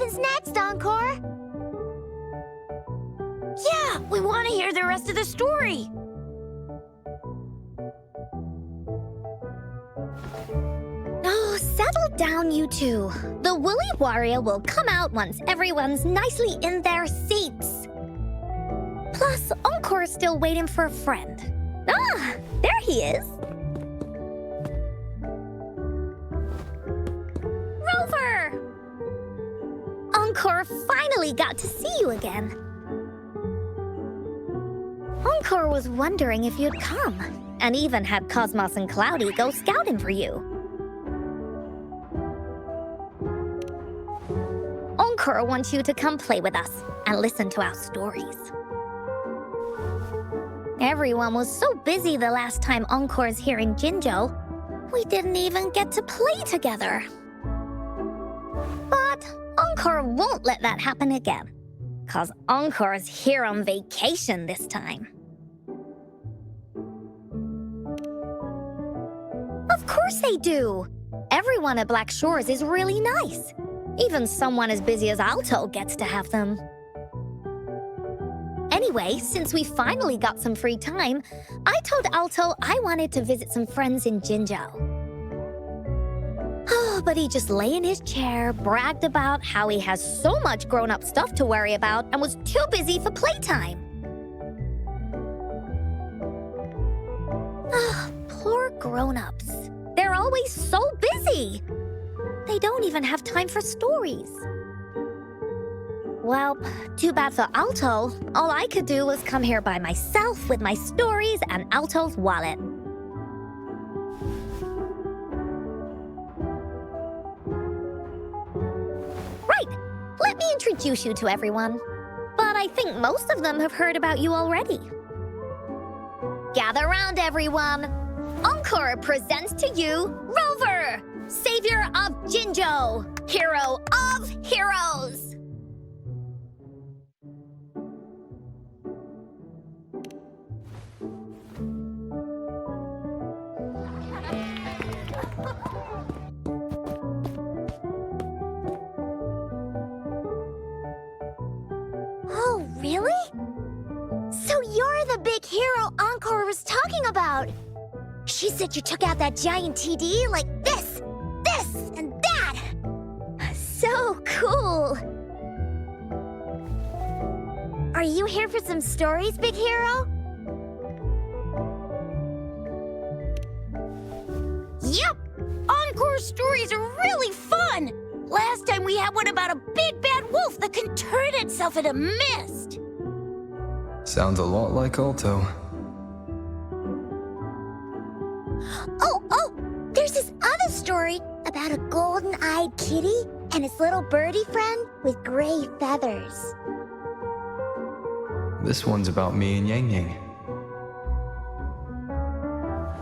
happens next, Encore? Yeah, we want to hear the rest of the story. Oh, settle down, you two. The Woolly Warrior will come out once everyone's nicely in their seats. Plus, Encore's still waiting for a friend. Ah, there he is. Rover! Encore finally got to see you again. Encore was wondering if you'd come, and even had Cosmos and Cloudy go scouting for you. Encore wants you to come play with us and listen to our stories. Everyone was so busy the last time Encore's here in Jinzhou, we didn't even get to play together. But Encore won't let that happen again, 'cause Encore's here on vacation this time. Of course they do! Everyone at Black Shores is really nice. Even someone as busy as Alto gets to have them. Anyway, since we finally got some free time, I told Alto I wanted to visit some friends in Jinzhou. Oh, but he just lay in his chair, bragged about how he has so much grown-up stuff to worry about, and was too busy for playtime. Ah, poor grown-ups. They're always so busy. They don't even have time for stories. Well, too bad for Alto. All I could do was come here by myself with my stories and Alto's wallet. Right, let me introduce you to everyone. But I think most of them have heard about you already. Gather round, everyone. Encore presents to you Rover, Savior of Jinzhou, Hero of Heroes. Oh, really? So you're the big hero Encore was talking about. She said you took out that giant TD like this, and that. So cool. Are you here for some stories, big hero? Yep! Encore's stories are really fun! Last time we had one about a big bad wolf that can turn itself into mist. Sounds a lot like Alto. Oh, there's this other story about a golden-eyed kitty and his little birdie friend with gray feathers. This one's about me and Yang Yang.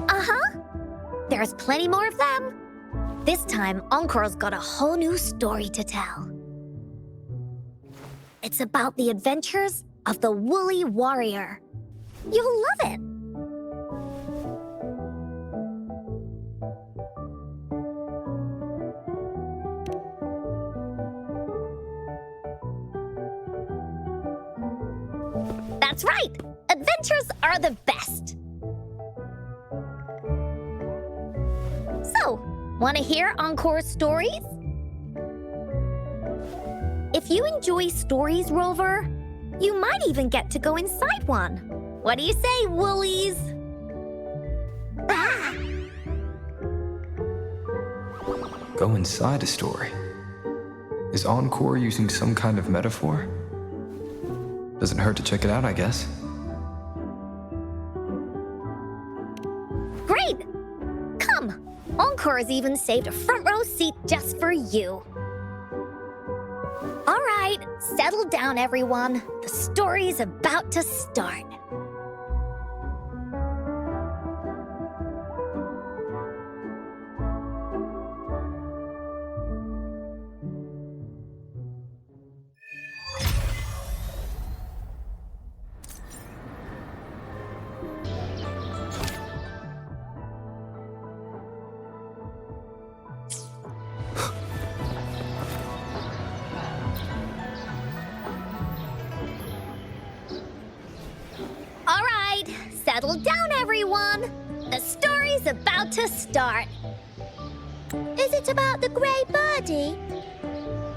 Uh-huh. There's plenty more of them. This time, Encore's got a whole new story to tell. It's about the adventures of the Woolly Warrior. You'll love it. That's right! Adventures are the best! So, want to hear Encore's stories? If you enjoy stories, Rover, you might even get to go inside one. What do you say, Woolies? Ah! Go inside a story. Is Encore using some kind of metaphor? Doesn't hurt to check it out, I guess. Great! Come! Encore has even saved a front row seat just for you. All right, settle down, everyone. The story's about to start. Settle down, everyone. The story's about to start. Is it about the grey birdie?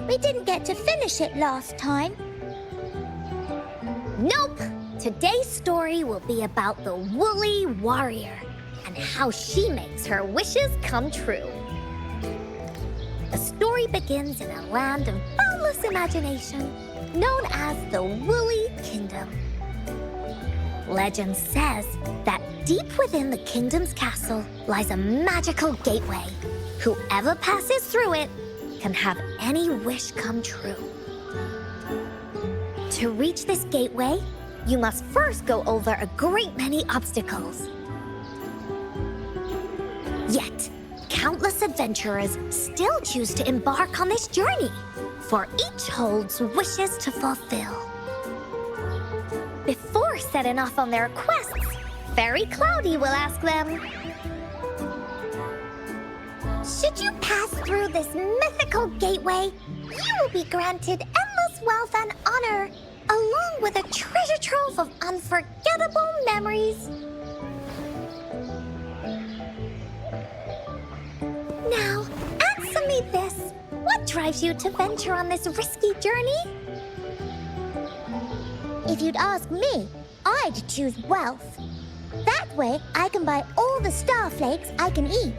We didn't get to finish it last time. Nope. Today's story will be about the woolly warrior and how she makes her wishes come true. The story begins in a land of boundless imagination known as the Woolly Kingdom. Legend says that deep within the kingdom's castle lies a magical gateway. Whoever passes through it can have any wish come true. To reach this gateway, you must first go over a great many obstacles. Yet, countless adventurers still choose to embark on this journey, for each holds wishes to fulfill. Before setting off on their quests, Fairy Cloudy will ask them, Should you pass through this mythical gateway, you will be granted endless wealth and honor, along with a treasure trove of unforgettable memories. Now, answer me this. What drives you to venture on this risky journey? If you'd ask me, I'd choose wealth. That way, I can buy all the starflakes I can eat.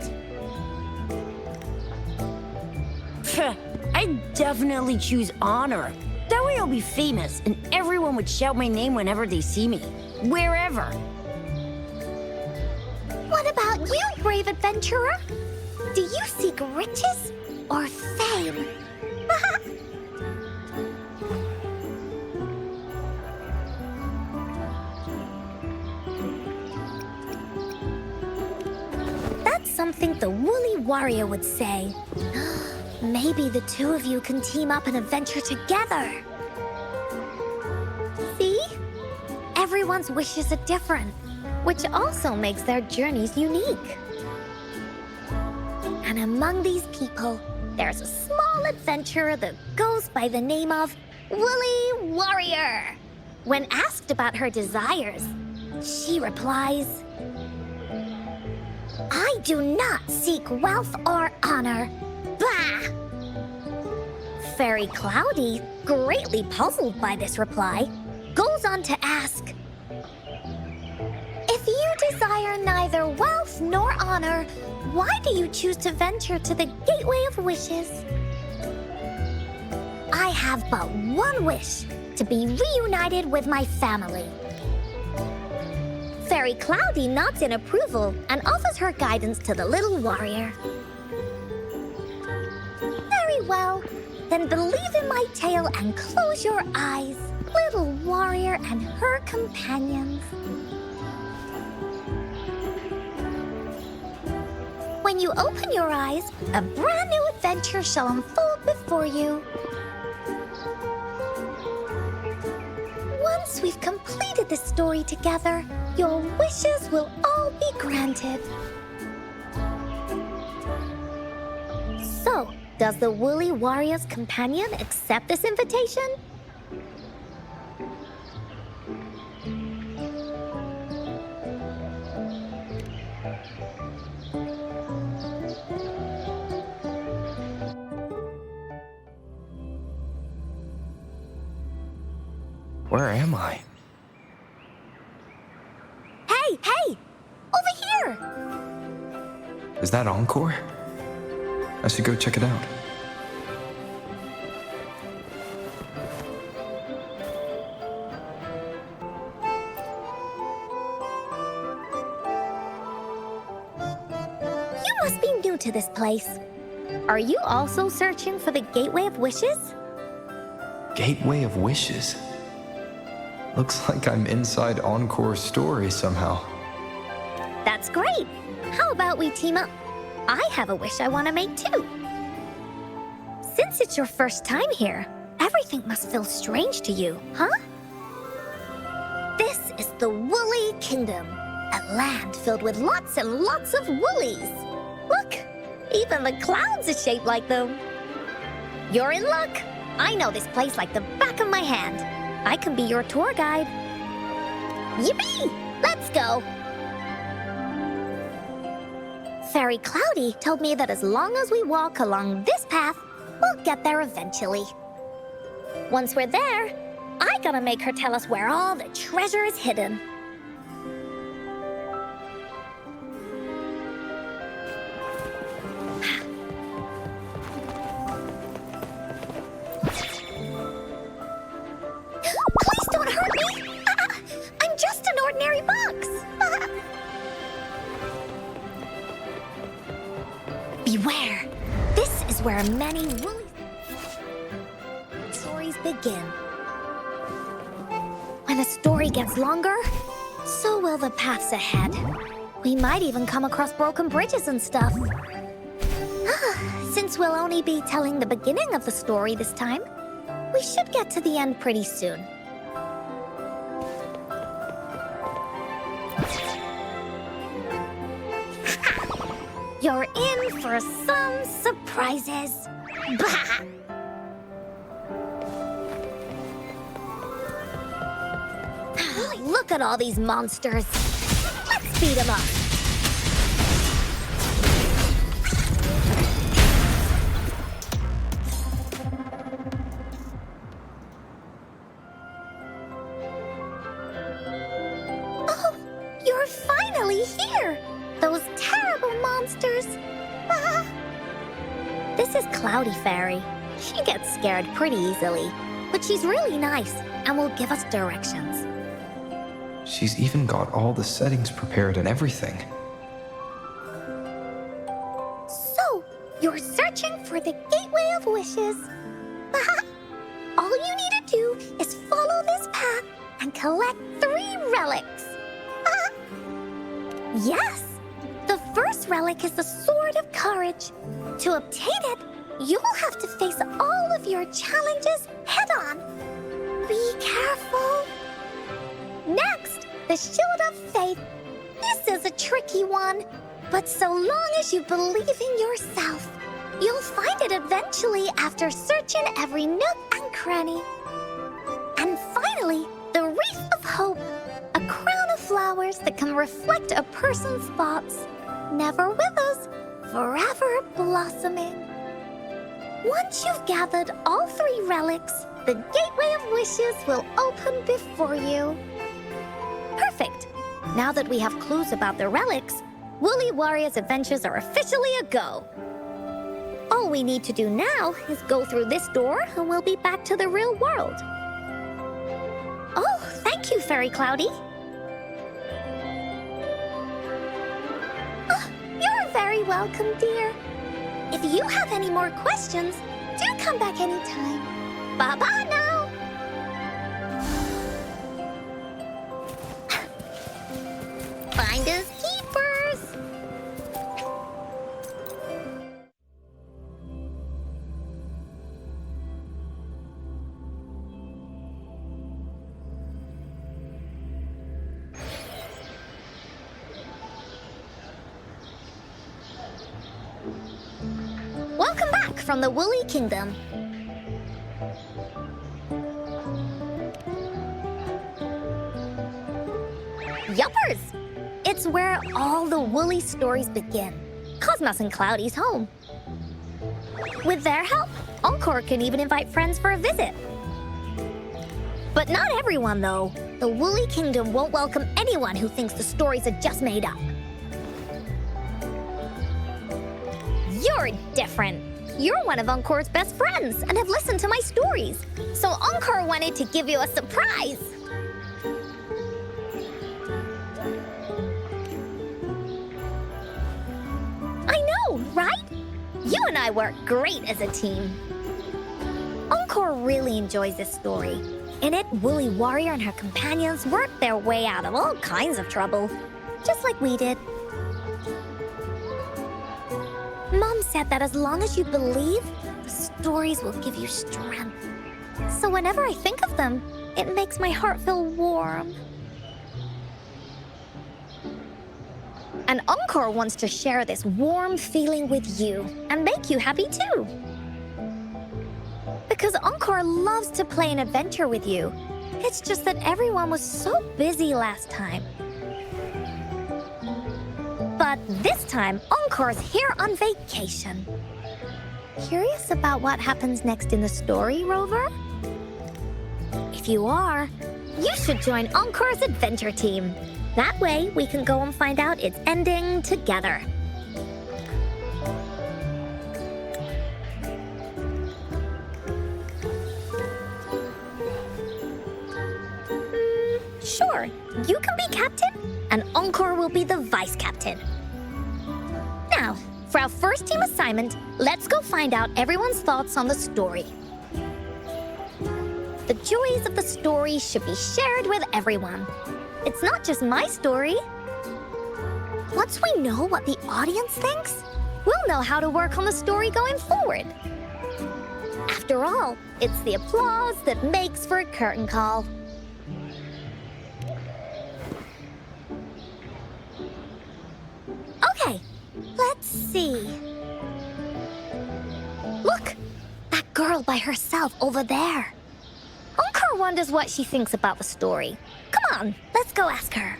I'd definitely choose honor. That way I'll be famous and everyone would shout my name whenever they see me. Wherever. What about you, brave adventurer? Do you seek riches or fame? that's something the woolly warrior would say. Maybe the two of you can team up and adventure together. See? Everyone's wishes are different, which also makes their journeys unique. And among these people, there's a small adventurer that goes by the name of Woolly Warrior. When asked about her desires, she replies, I do not seek wealth or honor. Bah! Fairy Cloudy, greatly puzzled by this reply, goes on to ask, If you desire neither wealth nor honor, why do you choose to venture to the Gateway of Wishes? I have but one wish, to be reunited with my family. Fairy Cloudy nods in approval and offers her guidance to the little warrior. Very well. Then believe in my tale and close your eyes, little warrior and her companions. When you open your eyes, a brand new adventure shall unfold before you. Once we've completed this story together, your wishes will all be granted. So, does the Woolly Warrior's companion accept this invitation? Where am I? Hey, hey! Over here! Is that Encore? I should go check it out. You must be new to this place. Are you also searching for the Gateway of Wishes? Gateway of Wishes. Looks like I'm inside Encore's story somehow. That's great! How about we team up? I have a wish I want to make too. Since it's your first time here, everything must feel strange to you, huh? This is the Woolly Kingdom, a land filled with lots and lots of woolies. Look, even the clouds are shaped like them. You're in luck. I know this place like the back of my hand. I can be your tour guide. Yippee! Let's go. Fairy Cloudy told me that as long as we walk along this path, we'll get there eventually. Once we're there, I gotta make her tell us where all the treasure is hidden. Please don't hurt me! I'm just an ordinary box! Beware! This is where many woolly stories begin. When a story gets longer, so will the paths ahead. We might even come across broken bridges and stuff. Since we'll only be telling the beginning of the story this time, we should get to the end pretty soon. You're in for some surprises. Bah! Look at all these monsters. Let's beat them up. Oh, you're finally here! Those terrible monsters! Ah! This is Cloudy Fairy. She gets scared pretty easily, but she's really nice and will give us directions. She's even got all the settings prepared and everything. So, you're searching for the Gateway of Wishes. Ah! All you need to do is follow this path and collect 3 relics. Ah! Yes! The first relic is the Sword of Courage. To obtain it, you'll have to face all of your challenges head-on. Be careful. Next, the Shield of Faith. This is a tricky one, but so long as you believe in yourself, you'll find it eventually after searching every nook and cranny. And finally, the Wreath of Hope, a crown of flowers that can reflect a person's thoughts. Never withers, forever blossoming. Once you've gathered all 3 relics, the Gateway of Wishes will open before you. Perfect. Now that we have clues about the relics, Woolly Warrior's adventures are officially a go. All we need to do now is go through this door and we'll be back to the real world. Oh, thank you, Fairy Cloudy. You're very welcome, dear. If you have any more questions, do come back anytime. Bye-bye now. Finders keepers. Welcome back from the Woolly Kingdom. Yuppers! It's where all the woolly stories begin. Cosmos and Cloudy's home. With their help, Encore can even invite friends for a visit. But not everyone, though. The Woolly Kingdom won't welcome anyone who thinks the stories are just made up. You're different. You're one of Encore's best friends and have listened to my stories. So Encore wanted to give you a surprise. I know, right? You and I work great as a team. Encore really enjoys this story. In it, Woolly Warrior and her companions work their way out of all kinds of trouble, just like we did. Mom said that as long as you believe, the stories will give you strength. So whenever I think of them, it makes my heart feel warm. And Encore wants to share this warm feeling with you and make you happy too. Because Encore loves to play an adventure with you. It's just that everyone was so busy last time. But this time, Encore's here on vacation. Curious about what happens next in the story, Rover? If you are, you should join Encore's adventure team. That way, we can go and find out its ending together. Sure, you can be captain, and Encore will be the vice captain. Now, for our first team assignment, let's go find out everyone's thoughts on the story. The joys of the story should be shared with everyone. It's not just my story. Once we know what the audience thinks, we'll know how to work on the story going forward. After all, it's the applause that makes for a curtain call. Okay, let's see. Look, that girl by herself over there. Encore wonders what she thinks about the story. Come on, let's go ask her.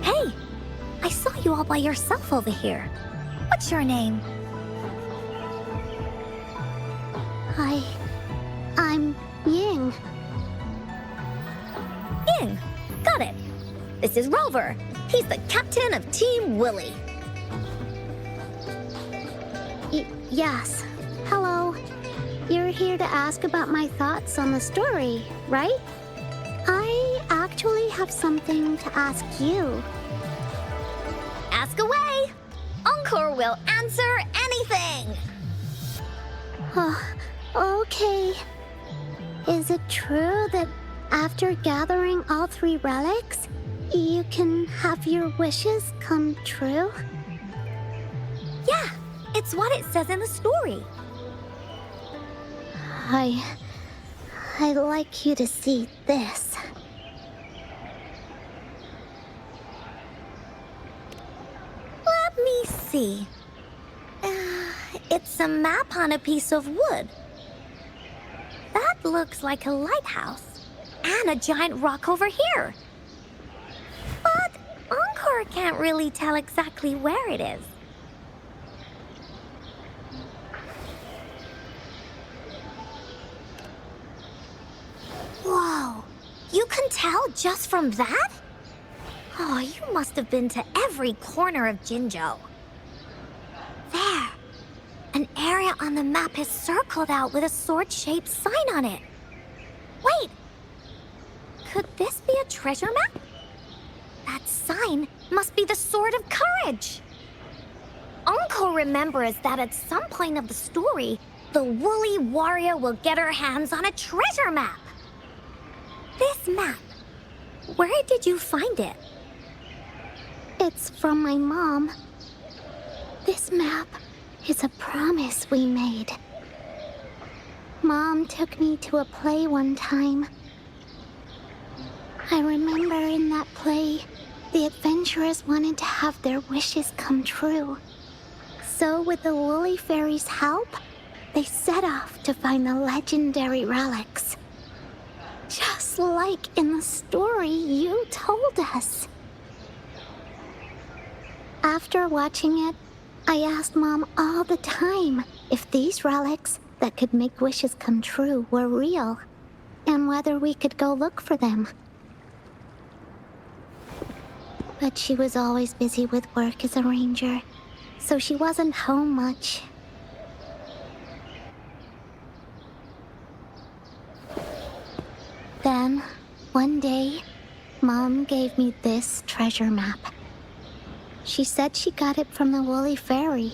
Hey, I saw you all by yourself over here. What's your name? Hi, I'm Ying. Ying. Got it. This is Rover. He's the captain of Team Willy. Yes. Hello. You're here to ask about my thoughts on the story, right? I actually have something to ask you. Ask away. Encore will answer anything. Okay. Is it true that after gathering all 3 relics, you can have your wishes come true? Yeah, it's what it says in the story. I'd like you to see this. Let me see. It's a map on a piece of wood. That looks like a lighthouse. And a giant rock over here. But Encore can't really tell exactly where it is. Whoa, you can tell just from that? Oh, you must have been to every corner of Jinzhou. There, an area on the map is circled out with a sword-shaped sign on it. Wait, could this be a treasure map? That sign must be the Sword of Courage. Encore remembers that at some point of the story, the woolly warrior will get her hands on a treasure map. This map, where did you find it? It's from my mom. This map is a promise we made. Mom took me to a play one time. I remember in that play, the adventurers wanted to have their wishes come true. So with the Woolly Fairy's help, they set off to find the legendary relics. Just like in the story you told us. After watching it, I asked Mom all the time if these relics that could make wishes come true were real, and whether we could go look for them. But she was always busy with work as a ranger, so she wasn't home much. Then, one day, Mom gave me this treasure map. She said she got it from the Woolly Fairy,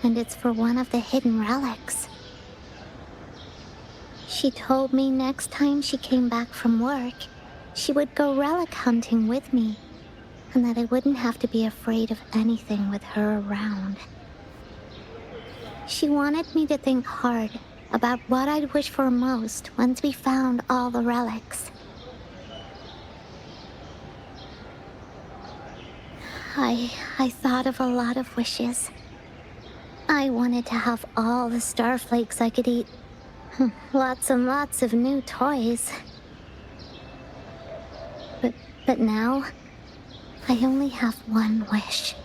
and it's for one of the hidden relics. She told me next time she came back from work, she would go relic hunting with me, and that I wouldn't have to be afraid of anything with her around. She wanted me to think hard about what I'd wish for most once we found all the relics. I thought of a lot of wishes. I wanted to have all the starflakes I could eat. Lots and lots of new toys. But now, I only have one wish.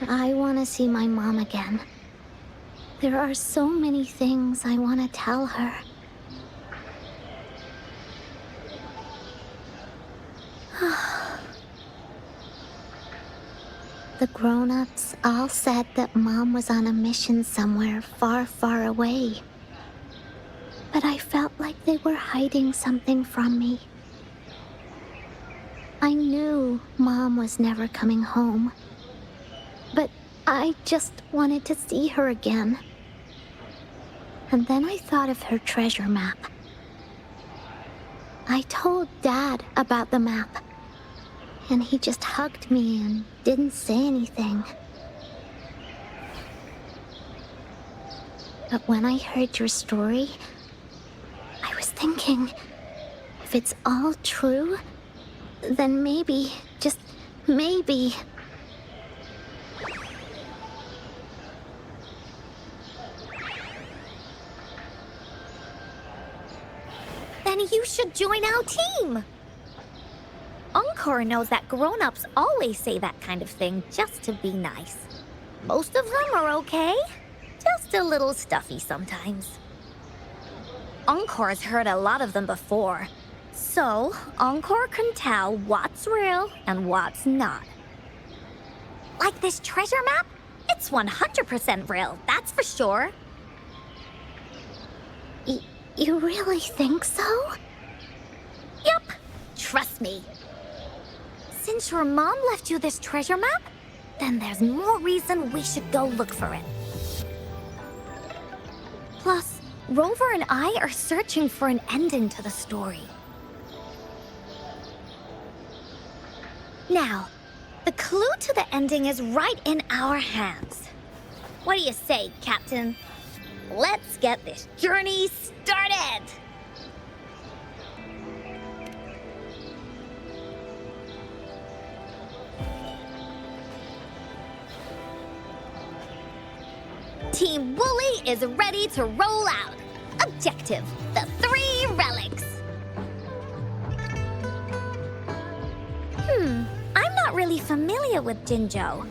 I want to see my mom again. There are so many things I want to tell her. The grown-ups all said that Mom was on a mission somewhere far, far away. But I felt like they were hiding something from me. I knew Mom was never coming home. But I just wanted to see her again. And then I thought of her treasure map. I told Dad about the map. And he just hugged me and didn't say anything. But when I heard your story, I was thinking, if it's all true, then maybe, just maybe... Then you should join our team. Encore knows that grown-ups always say that kind of thing just to be nice. Most of them are okay, just a little stuffy sometimes. Encore's heard a lot of them before, so Encore can tell what's real and what's not. Like this treasure map? It's 100% real, that's for sure. You really think so? Yup, trust me. Since your mom left you this treasure map, then there's more reason we should go look for it. Plus, Rover and I are searching for an ending to the story. Now, the clue to the ending is right in our hands. What do you say, Captain? Let's get this journey started! Team Wooly is ready to roll out. Objective, the 3 relics. I'm not really familiar with Jinzhou.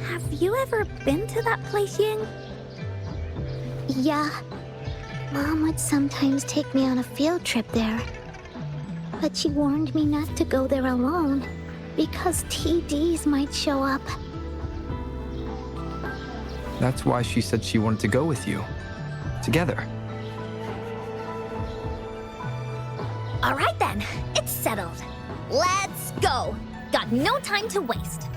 Have you ever been to that place, Ying? Yeah. Mom would sometimes take me on a field trip there. But she warned me not to go there alone, because TDs might show up. That's why she said she wanted to go with you. Together. All right then, it's settled. Let's go. Got no time to waste.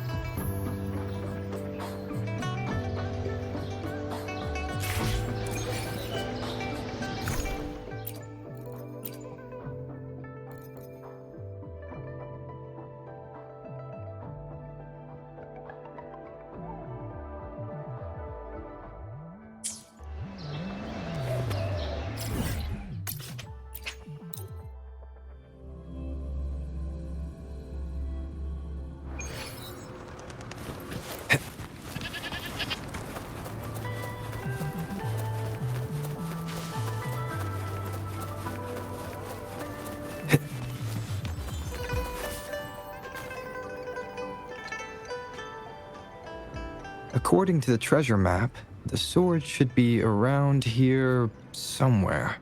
According to the treasure map, the sword should be around here somewhere.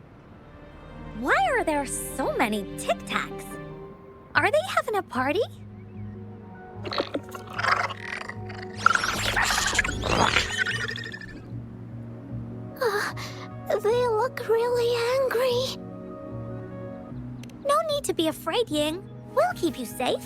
Why are there so many Tic Tacs? Are they having a party? They look really angry. No need to be afraid, Ying. We'll keep you safe.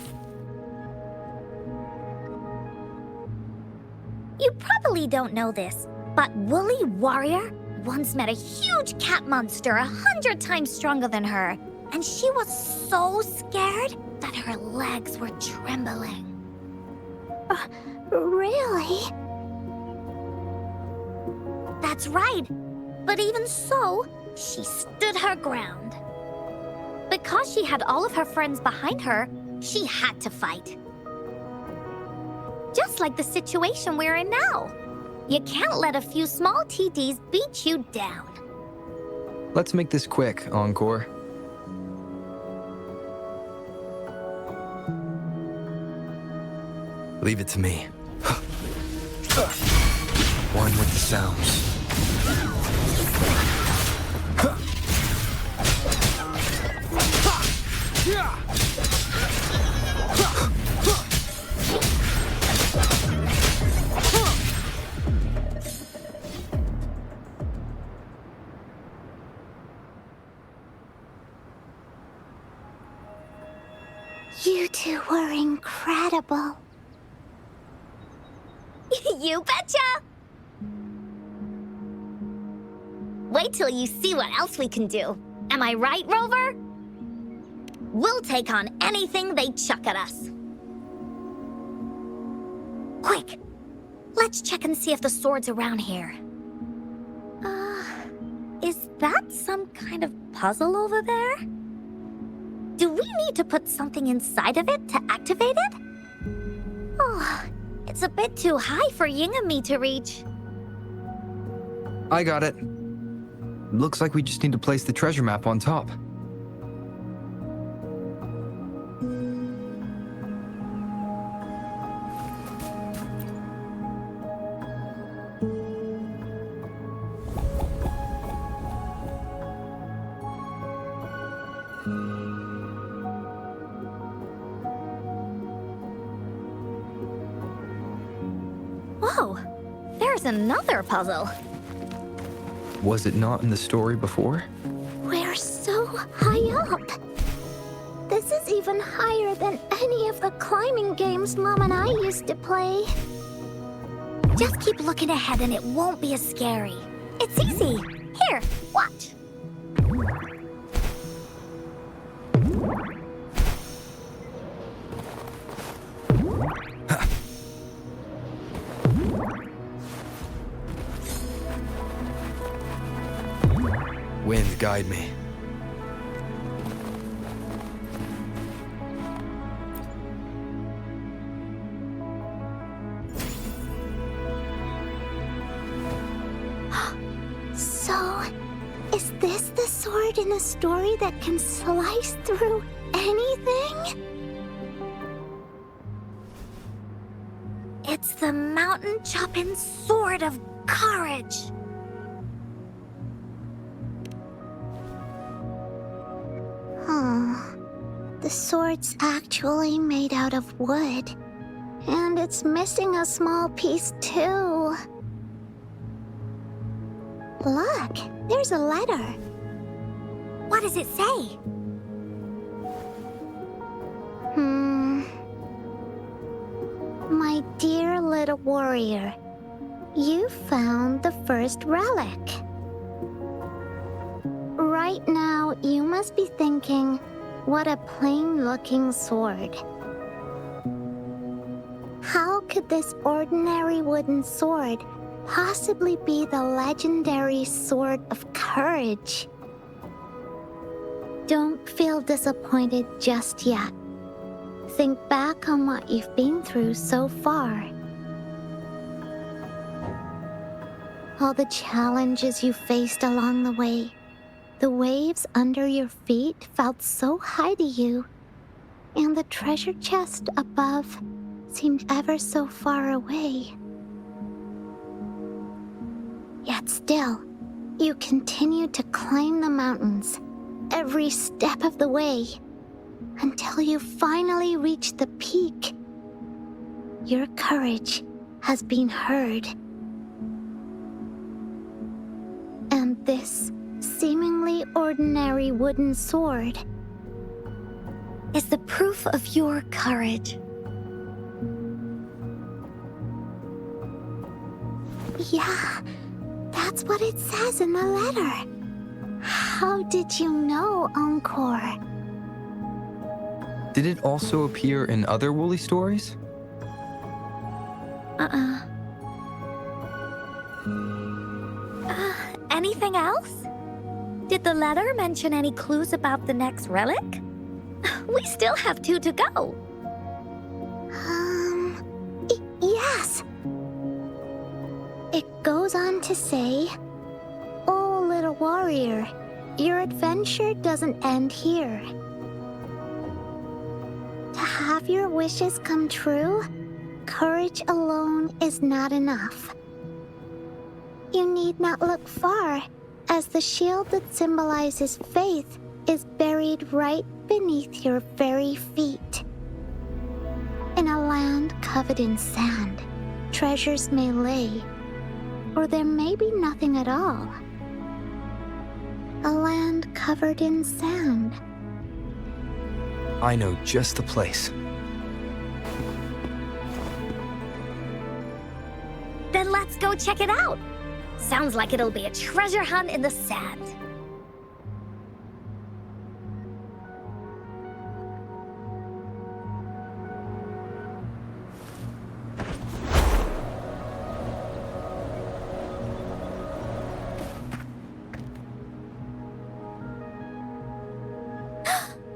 You probably don't know this, but Woolly Warrior once met a huge cat monster 100 times stronger than her, and she was so scared that her legs were trembling. Really? That's right. But even so, she stood her ground. Because she had all of her friends behind her, she had to fight. Just like the situation we're in now. You can't let a few small TDs beat you down. Let's make this quick, Encore. Leave it to me. One with the sounds. You two were incredible. You betcha! Wait till you see what else we can do. Am I right, Rover? We'll take on anything they chuck at us. Quick! Let's check and see if the sword's around here. Is that some kind of puzzle over there? Do we need to put something inside of it to activate it? Oh, it's a bit too high for Ying and me to reach. I got it. Looks like we just need to place the treasure map on top. Whoa, there's another puzzle. Was it not in the story before? We're so high up. This is even higher than any of the climbing games Mom and I used to play. Just keep looking ahead and it won't be as scary. It's easy. Here, watch. Wind, guide me. So, is this the sword in a story that can slice through anything? It's the mountain chopping sword of courage. The sword's actually made out of wood. And it's missing a small piece too. Look, there's a letter. What does it say? My dear little warrior, you found the first relic. Right now, you must be thinking, what a plain-looking sword. How could this ordinary wooden sword possibly be the legendary sword of courage? Don't feel disappointed just yet. Think back on what you've been through so far. All the challenges you faced along the way. The waves under your feet felt so high to you, and the treasure chest above seemed ever so far away. Yet still, you continued to climb the mountains, every step of the way, until you finally reached the peak. Your courage has been heard. And this seemingly ordinary wooden sword Is the proof of your courage. Yeah, that's what it says in the letter. How did you know, Encore? Did it also appear in other Woolly stories? Anything else? Did the letter mention any clues about the next relic? We still have 2 to go. goes on to say, "Oh, little warrior, your adventure doesn't end here. To have your wishes come true, courage alone is not enough. You need not look far, as the shield that symbolizes faith is buried right beneath your very feet. In a land covered in sand, treasures may lay, or there may be nothing at all. A land covered in sand." I know just the place. Then let's go check it out. Sounds like it'll be a treasure hunt in the sand.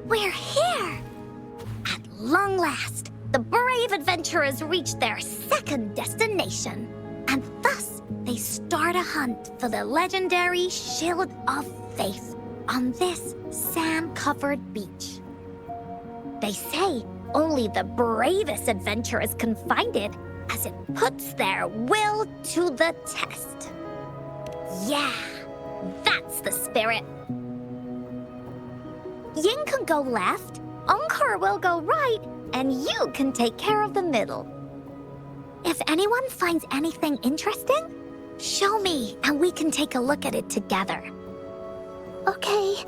We're here! At long last, the brave adventurers reach their second destination, and thus they start a hunt for the legendary Shield of Faith on this sand-covered beach. They say only the bravest adventurers can find it, as it puts their will to the test. Yeah, that's the spirit. Ying can go left, Encore will go right, and you can take care of the middle. If anyone finds anything interesting, show me and we can take a look at it together. Okay.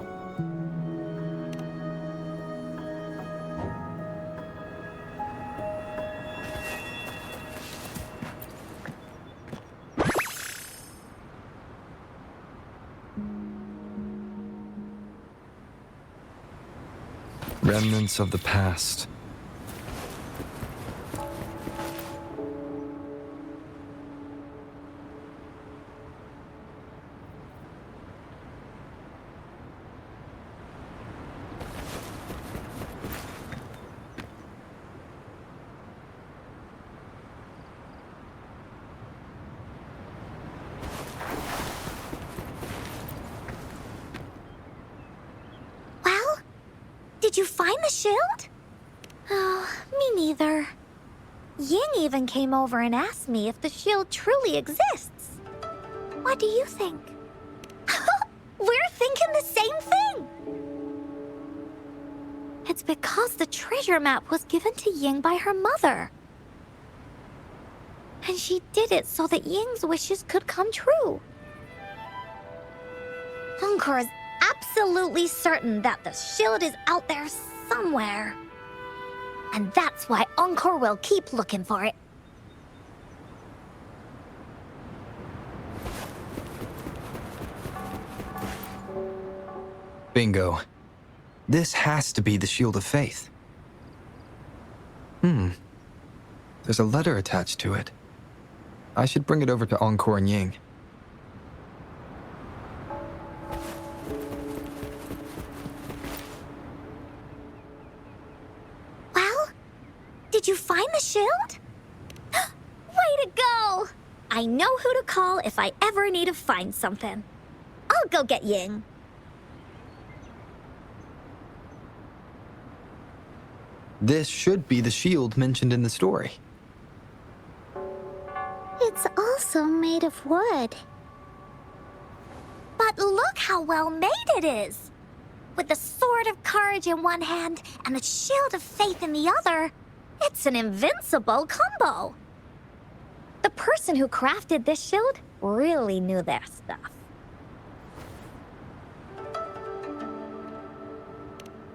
Remnants of the past. Well, did you find the shield? Oh, me neither. Ying even came over and asked me if the shield truly exists. What do you think? We're thinking the same thing! It's because the treasure map was given to Ying by her mother. And she did it so that Ying's wishes could come true. Encore is absolutely certain that the shield is out there somewhere. And that's why Encore will keep looking for it. Bingo. This has to be the Shield of Faith. There's a letter attached to it. I should bring it over to Encore and Ying. Well, did you find the shield? Way to go! I know who to call if I ever need to find something. I'll go get Ying. This should be the shield mentioned in the story. It's also made of wood. But look how well made it is! With the sword of courage in one hand and the shield of faith in the other, it's an invincible combo. The person who crafted this shield really knew their stuff.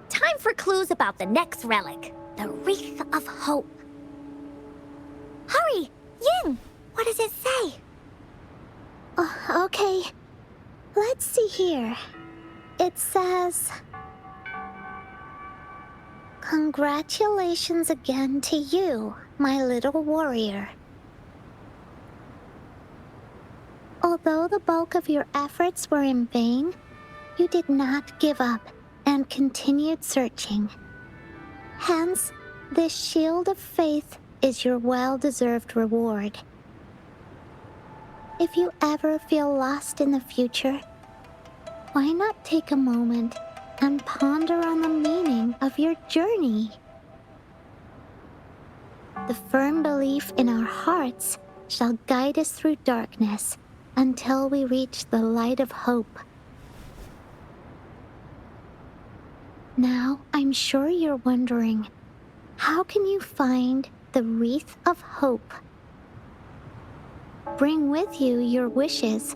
Time for clues about the next relic, the Wreath of Hope. Hurry, Ying! What does it say? Oh, okay. Let's see here. It says, "Congratulations again to you, my little warrior. Although the bulk of your efforts were in vain, you did not give up and continued searching. Hence, this shield of faith is your well-deserved reward. If you ever feel lost in the future, why not take a moment and ponder on the meaning of your journey? The firm belief in our hearts shall guide us through darkness until we reach the light of hope. Now, I'm sure you're wondering, how can you find the wreath of hope? Bring with you your wishes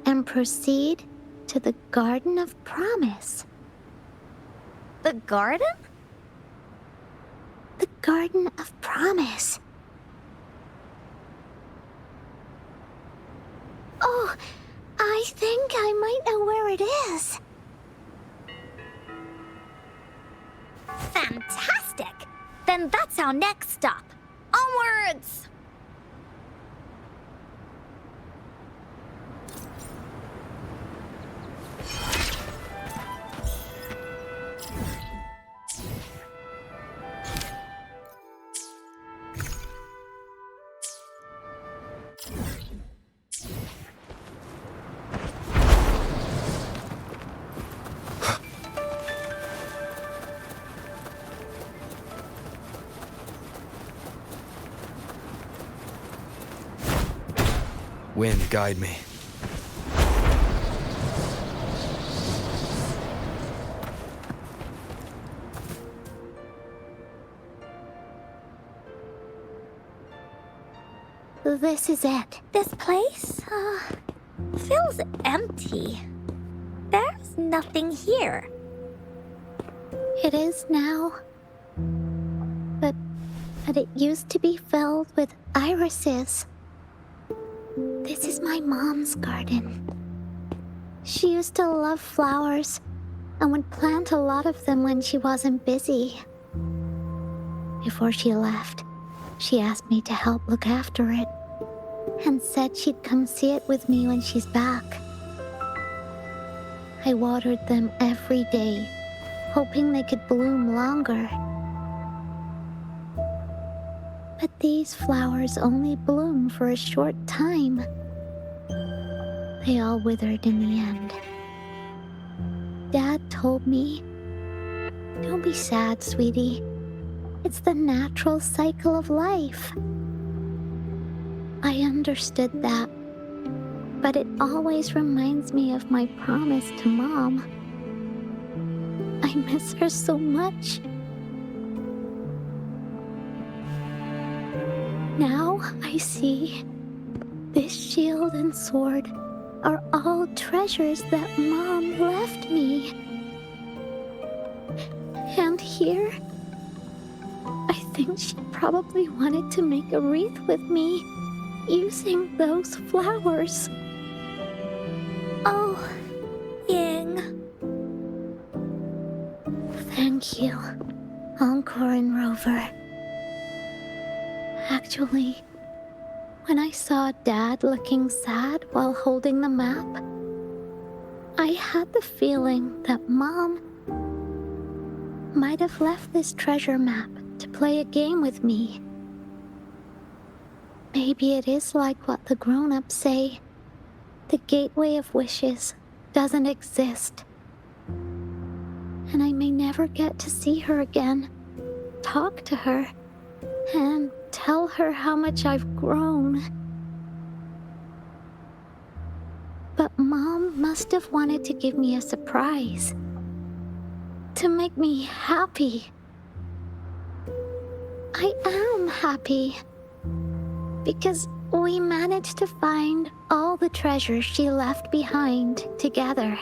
and proceed to the Garden of Promise. The garden? The Garden of Promise. Oh, I think I might know where it is. Fantastic! Then that's our next stop. Onwards! Wind, guide me. This is it. This place, feels empty. There's nothing here. It is now. But it used to be filled with irises. This is my mom's garden. She used to love flowers and would plant a lot of them when she wasn't busy. Before she left, she asked me to help look after it and said she'd come see it with me when she's back. I watered them every day, hoping they could bloom longer. But these flowers only bloom for a short time. They all withered in the end. Dad told me, "Don't be sad, sweetie. It's the natural cycle of life." I understood that, but it always reminds me of my promise to Mom. I miss her so much. Now I see this shield and sword are all treasures that Mom left me. And here, I think she probably wanted to make a wreath with me using those flowers. Oh, Ying. Thank you, Encore and Rover. Actually, when I saw Dad looking sad while holding the map, I had the feeling that Mom might have left this treasure map to play a game with me. Maybe it is like what the grown-ups say. The gateway of wishes doesn't exist. And I may never get to see her again, talk to her, and tell her how much I've grown. But Mom must have wanted to give me a surprise. To make me happy. I am happy. Because we managed to find all the treasures she left behind together.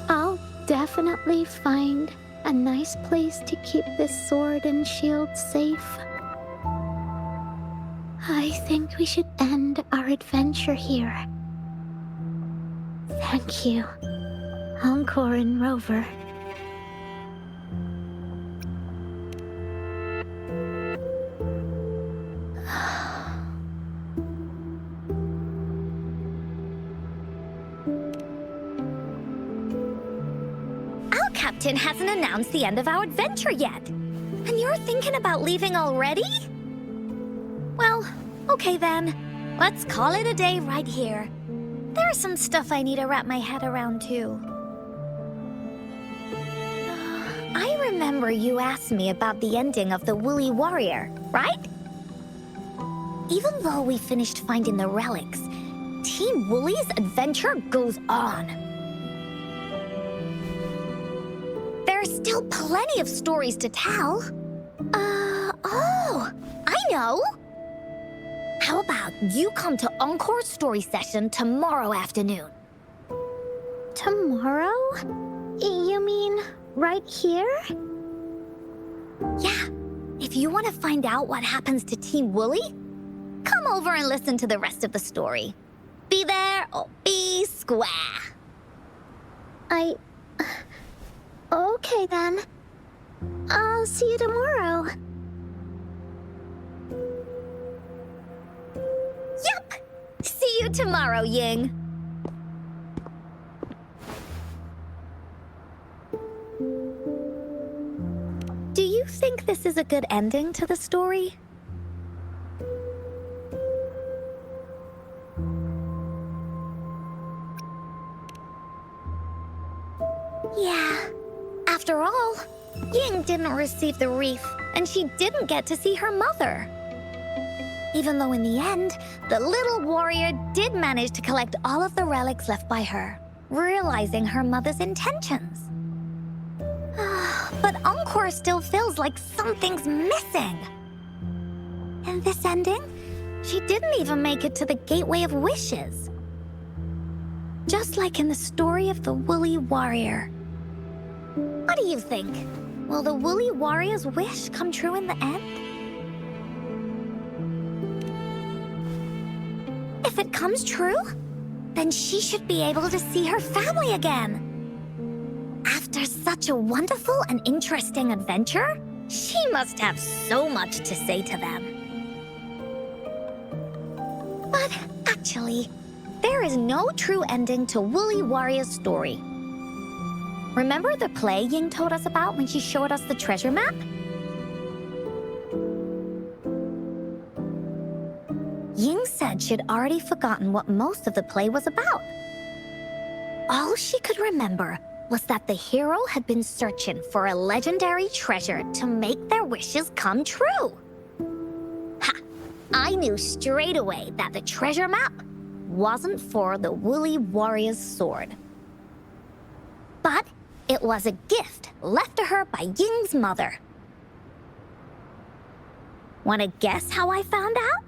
I'll definitely find a nice place to keep this sword and shield safe. I think we should end our adventure here. Thank you, Encore and Rover. Our captain hasn't announced the end of our adventure yet. And you're thinking about leaving already? Well, okay then. Let's call it a day right here. There's some stuff I need to wrap my head around, too. I remember you asked me about the ending of the Woolly Warrior, right? Even though we finished finding the relics, Team Woolly's adventure goes on. There's still plenty of stories to tell. Oh, I know! How about you come to Encore story session tomorrow afternoon? Tomorrow? You mean right here? Yeah, if you want to find out what happens to Team Woolly, come over and listen to the rest of the story. Be there or be square. Okay then. I'll see you tomorrow. Yup! See you tomorrow, Ying. Do you think this is a good ending to the story? Yeah. After all, Ying didn't receive the wreath, and she didn't get to see her mother. Even though in the end, the little warrior did manage to collect all of the relics left by her, realizing her mother's intentions. But Encore still feels like something's missing. In this ending, she didn't even make it to the Gateway of Wishes. Just like in the story of the Woolly Warrior. What do you think? Will the Woolly Warrior's wish come true in the end? If it comes true, then she should be able to see her family again. After such a wonderful and interesting adventure, she must have so much to say to them. But actually, there is no true ending to Woolly Warrior's story. Remember the play Ying told us about when she showed us the treasure map? Ying said she'd already forgotten what most of the play was about. All she could remember was that the hero had been searching for a legendary treasure to make their wishes come true. Ha! I knew straight away that the treasure map wasn't for the Woolly Warrior's sword. But it was a gift left to her by Ying's mother. Want to guess how I found out?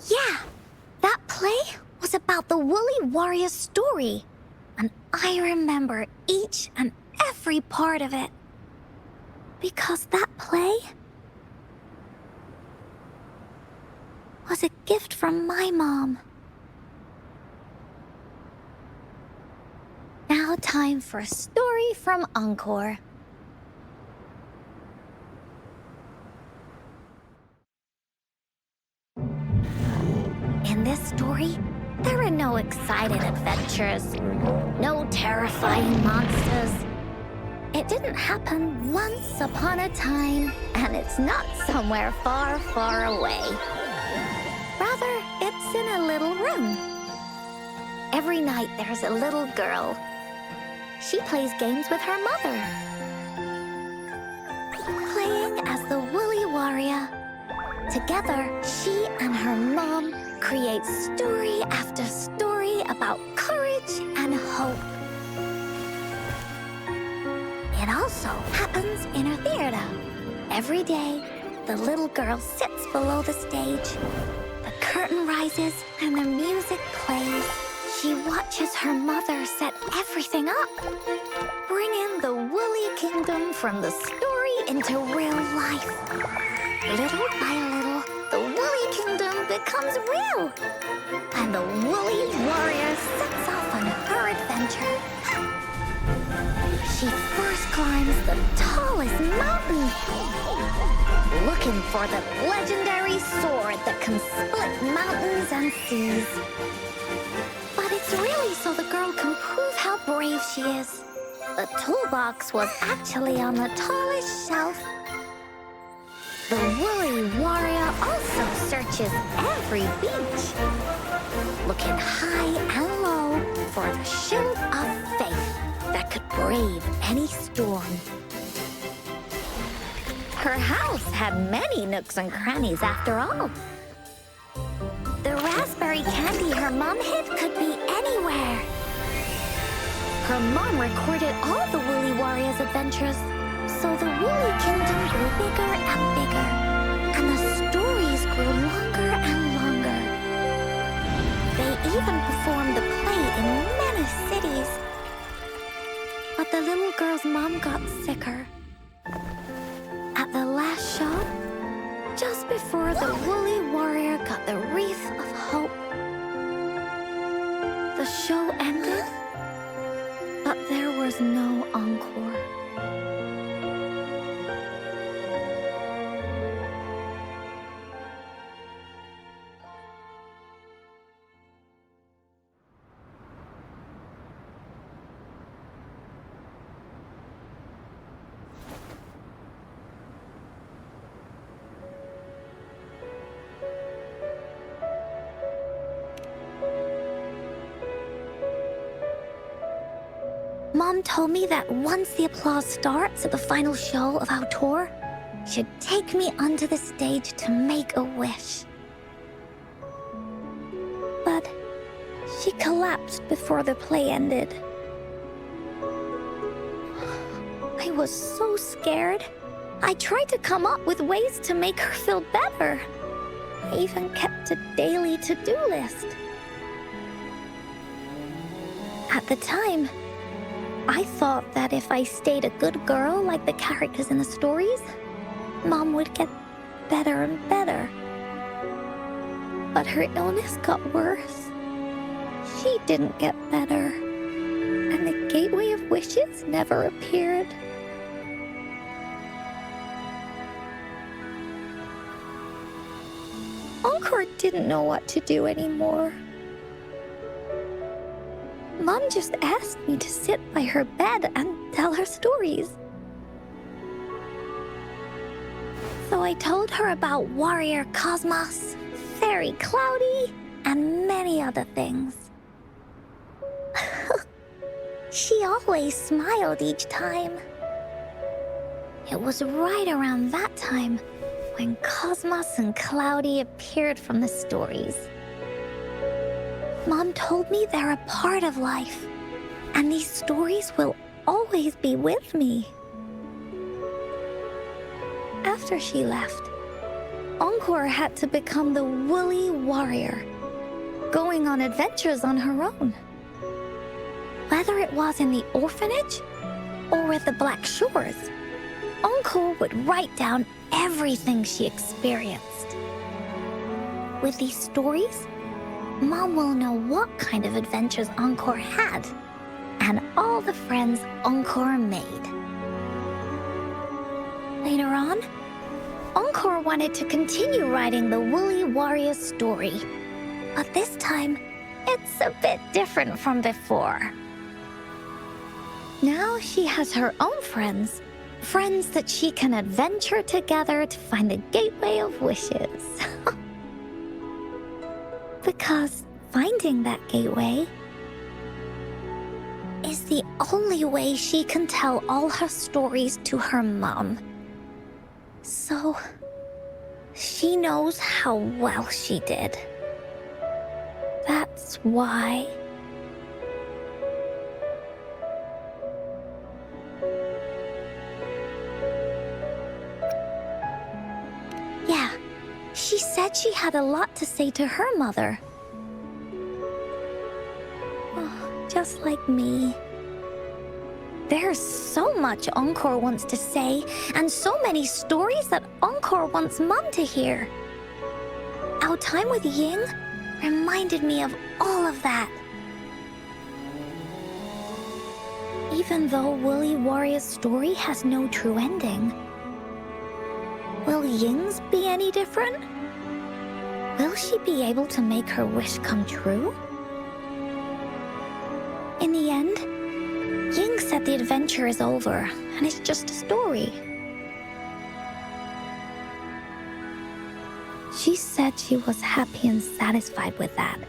Yeah, that play was about the Woolly Warrior's story, and I remember each and every part of it. Because that play was a gift from my mom. Now time for a story from Encore. In this story, there are no exciting adventures, no terrifying monsters. It didn't happen once upon a time, and it's not somewhere far, far away. Rather, it's in a little room. Every night there's a little girl. She plays games with her mother. Playing as the Woolly Warrior. Together, she and her mom create story after story about courage and hope. It also happens in her theater. Every day, the little girl sits below the stage. The curtain rises and the music plays. She watches her mother set everything up, bringing the Woolly Kingdom from the story into real life. Little by little, the Woolly Kingdom becomes real, and the Woolly Warrior sets off on her adventure. She first climbs the tallest mountain, looking for the legendary sword that can split mountains and seas. But it's really so the girl can prove how brave she is. The toolbox was actually on the tallest shelf. The woolly warrior also searches every beach, looking high and low for the shield of faith that could brave any storm. Her house had many nooks and crannies after all. The raspberry candy her mom hid could be anywhere. Her mom recorded all the Woolly Warrior's adventures, so the Woolly Kingdom grew bigger and bigger, and the stories grew longer and longer. They even performed the play in many cities. But the little girl's mom got sicker. At the last show, just before the Woolly Warrior got the wreath of hope, the show ended, but there was no encore. Mom told me that once the applause starts at the final show of our tour, she'd take me onto the stage to make a wish. But she collapsed before the play ended. I was so scared. I tried to come up with ways to make her feel better. I even kept a daily to-do list. At the time, I thought that if I stayed a good girl like the characters in the stories, Mom would get better and better. But her illness got worse. She didn't get better, and the Gateway of Wishes never appeared. Encore didn't know what to do anymore. Mom just asked me to sit by her bed and tell her stories. So I told her about Warrior Cosmos, Fairy Cloudy, and many other things. She always smiled each time. It was right around that time when Cosmos and Cloudy appeared from the stories. Mom told me they're a part of life, and these stories will always be with me. After she left, Encore had to become the Woolly Warrior, going on adventures on her own. Whether it was in the orphanage or with the Black Shores, Encore would write down everything she experienced. With these stories, Mom will know what kind of adventures Encore had and all the friends Encore made. Later on, Encore wanted to continue writing the Woolly Warrior story, but this time, it's a bit different from before. Now she has her own friends that she can adventure together to find the Gateway of Wishes. Because finding that gateway is the only way she can tell all her stories to her mom. So she knows how well she did. That's why. Yeah, she said she had a lot to say to her mother. Oh, just like me. There's so much Encore wants to say, and so many stories that Encore wants Mom to hear. Our time with Ying reminded me of all of that. Even though Woolly Warrior's story has no true ending, will Ying's be any different? Will she be able to make her wish come true? In the end, Ying that the adventure is over and it's just a story. She said she was happy and satisfied with that.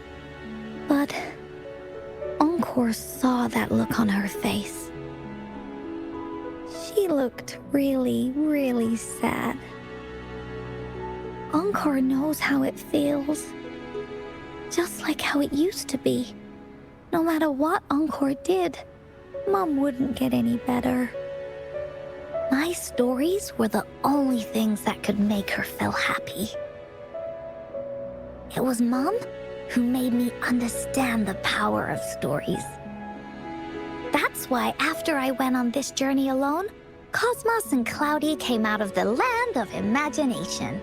But Encore saw that look on her face. She looked really, really sad. Encore knows how it feels. Just like how it used to be. No matter what Encore did, Mom wouldn't get any better. My stories were the only things that could make her feel happy. It was Mom who made me understand the power of stories. That's why after I went on this journey alone, Cosmos and Cloudy came out of the land of imagination.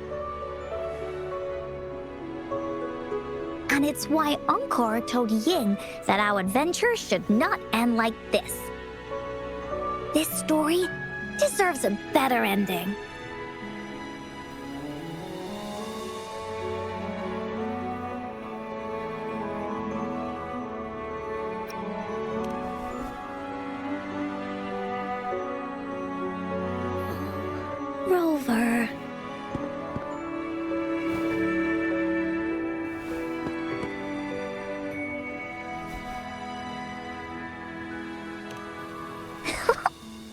And it's why Encore told Ying that our adventure should not end like this. This story deserves a better ending. Rover.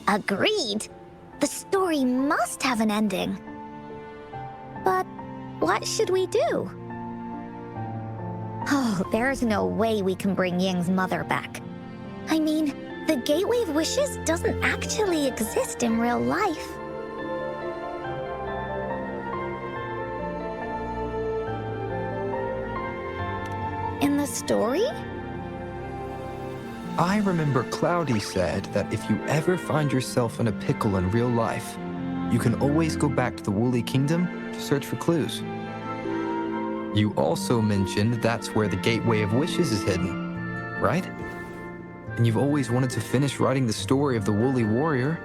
Agreed. The story must have an ending. But what should we do? Oh, there's no way we can bring Ying's mother back. I mean, the Gateway of Wishes doesn't actually exist in real life. In the story? I remember Cloudy said that if you ever find yourself in a pickle in real life, you can always go back to the Woolly Kingdom to search for clues. You also mentioned that's where the Gateway of Wishes is hidden, right? And you've always wanted to finish writing the story of the Woolly Warrior.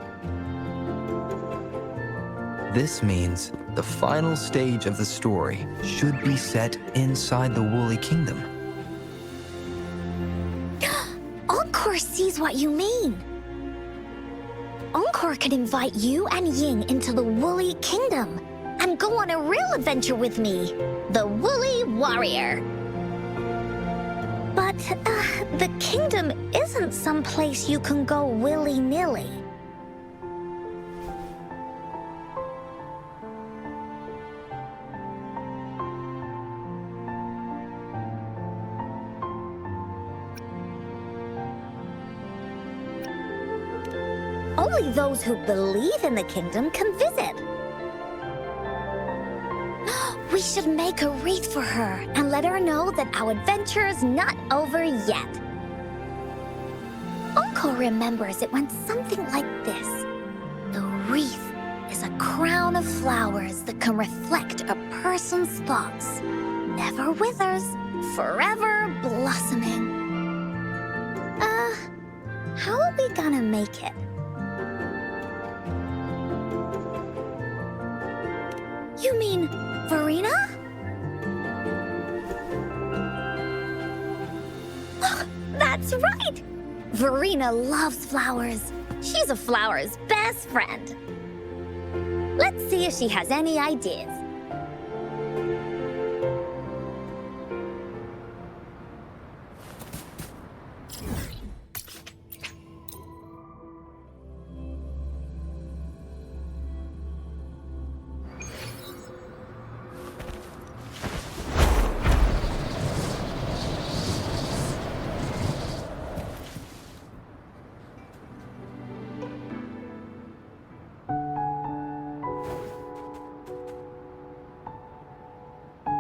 This means the final stage of the story should be set inside the Woolly Kingdom. Encore sees what you mean. Encore could invite you and Ying into the Woolly Kingdom and go on a real adventure with me, the Woolly Warrior. But the kingdom isn't some place you can go willy-nilly. Only those who believe in the kingdom can visit. We should make a wreath for her and let her know that our adventure is not over yet. Encore remembers it went something like this. The wreath is a crown of flowers that can reflect a person's thoughts. Never withers, forever blossoming. How are we gonna make it? You mean Verena? That's right! Verena loves flowers. She's a flower's best friend. Let's see if she has any ideas.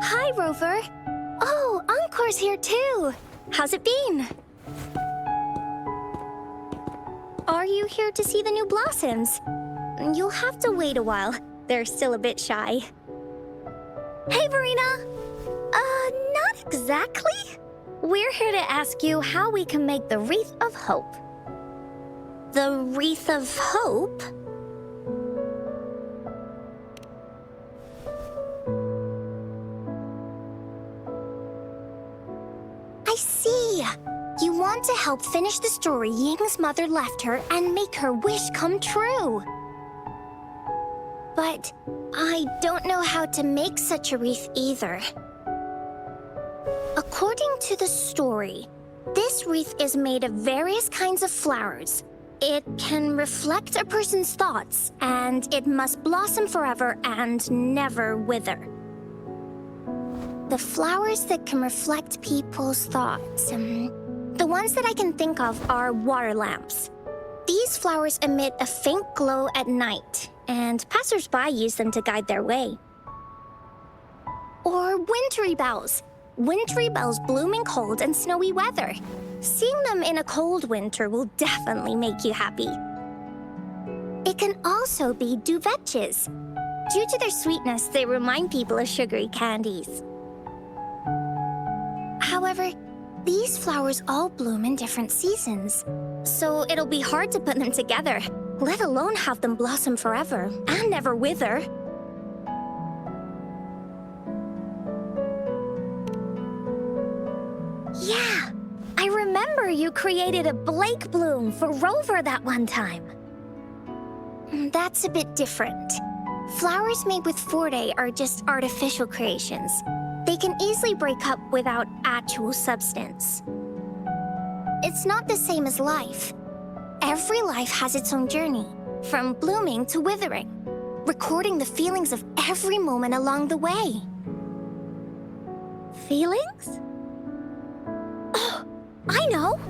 Hi, Rover. Oh, Encore's here too. How's it been? Are you here to see the new blossoms? You'll have to wait a while. They're still a bit shy. Hey, Verena. Not exactly. We're here to ask you how we can make the Wreath of Hope. The Wreath of Hope? I see. You want to help finish the story Ying's mother left her and make her wish come true. But I don't know how to make such a wreath either. According to the story, this wreath is made of various kinds of flowers. It can reflect a person's thoughts, and it must blossom forever and never wither. The flowers that can reflect people's thoughts, the ones that I can think of are water lamps. These flowers emit a faint glow at night, and passers-by use them to guide their way. Or wintry bells. Wintry bells bloom in cold and snowy weather. Seeing them in a cold winter will definitely make you happy. It can also be duvetches. Due to their sweetness, they remind people of sugary candies. However, these flowers all bloom in different seasons, so it'll be hard to put them together, let alone have them blossom forever and never wither. Yeah, I remember you created a Blake bloom for Rover that one time. That's a bit different. Flowers made with Forte are just artificial creations. They can easily break up without actual substance. It's not the same as life. Every life has its own journey, from blooming to withering, recording the feelings of every moment along the way. Feelings? Oh, I know!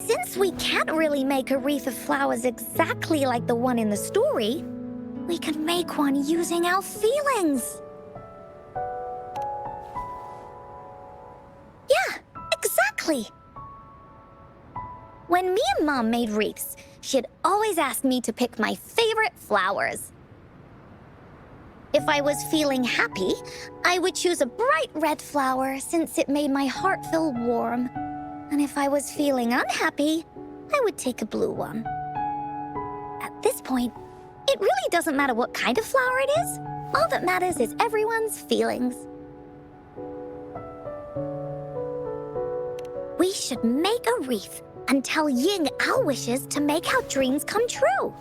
Since we can't really make a wreath of flowers exactly like the one in the story, we can make one using our feelings. Yeah, exactly. When me and Mom made wreaths, she'd always ask me to pick my favorite flowers. If I was feeling happy, I would choose a bright red flower since it made my heart feel warm. And if I was feeling unhappy, I would take a blue one. At this point, it really doesn't matter what kind of flower it is. All that matters is everyone's feelings. We should make a wreath and tell Ying our wishes to make our dreams come true.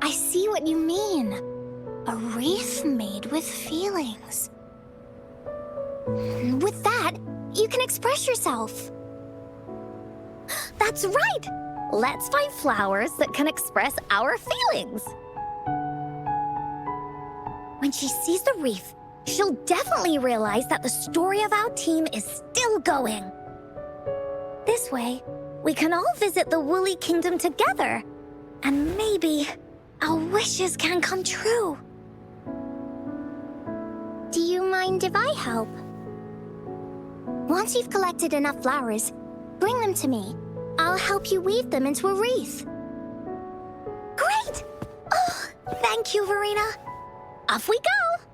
I see what you mean. A wreath made with feelings. With that, you can express yourself. That's right! Let's find flowers that can express our feelings. When she sees the wreath, she'll definitely realize that the story of our team is still going. This way, we can all visit the Woolly Kingdom together, and maybe our wishes can come true. Do you mind if I help? Once you've collected enough flowers, bring them to me. I'll help you weave them into a wreath. Great! Oh, thank you, Verena. Off we go!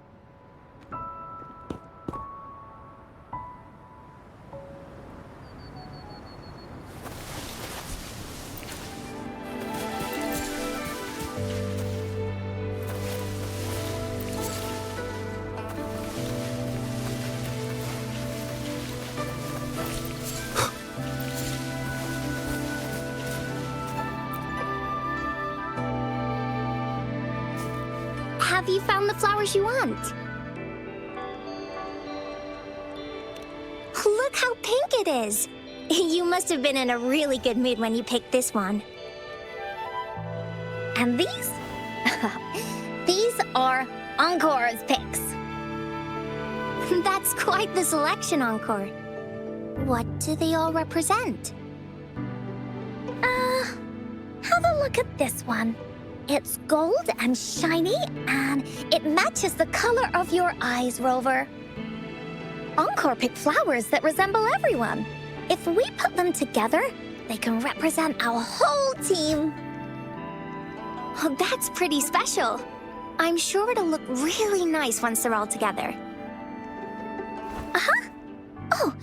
Have you found the flowers you want? Look how pink it is! You must have been in a really good mood when you picked this one. And these? These are Encore's picks. That's quite the selection, Encore. What do they all represent? Have a look at this one. It's gold and shiny, and it matches the color of your eyes, Rover. Encore picked flowers that resemble everyone. If we put them together, they can represent our whole team. Oh, that's pretty special. I'm sure it'll look really nice once they're all together. Uh-huh. Oh,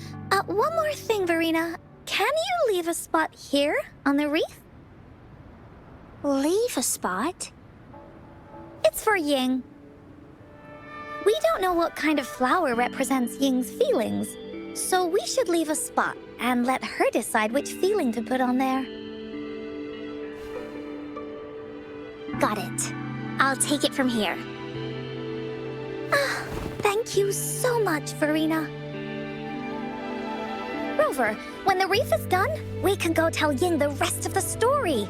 one more thing, Verena. Can you leave a spot here on the wreath? Leave a spot? It's for Ying. We don't know what kind of flower represents Ying's feelings, So we should leave a spot and let her decide which feeling to put on there. Got it. I'll take it from here. Thank you so much, Verena. Rover, when the wreath is done, we can go tell Ying the rest of the story.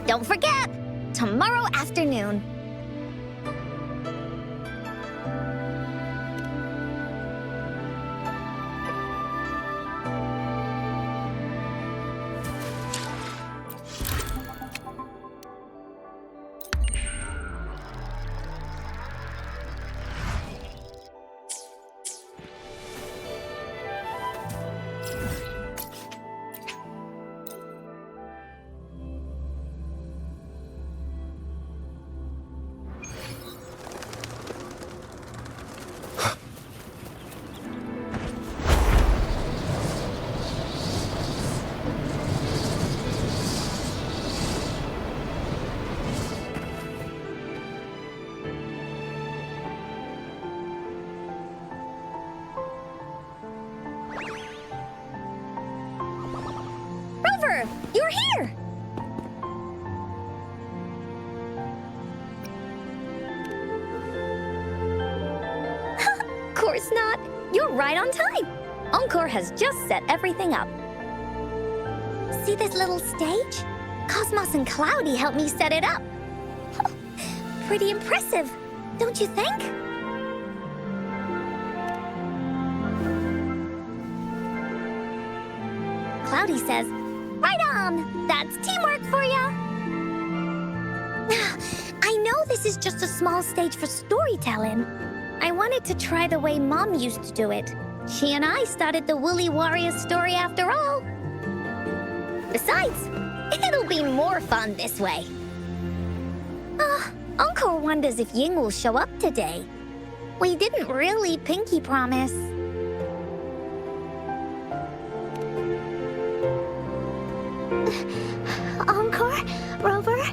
Don't forget, tomorrow afternoon. Rover, you're here! Course not. You're right on time. Encore has just set everything up. See this little stage? Cosmos and Cloudy helped me set it up. Pretty impressive, don't you think? Cloudy says, right on! That's teamwork for ya! I know this is just a small stage for storytelling. I wanted to try the way Mom used to do it. She and I started the Woolly Warrior story after all. Besides, it'll be more fun this way. Encore wonders if Ying will show up today. We didn't really pinky promise. Encore, Rover,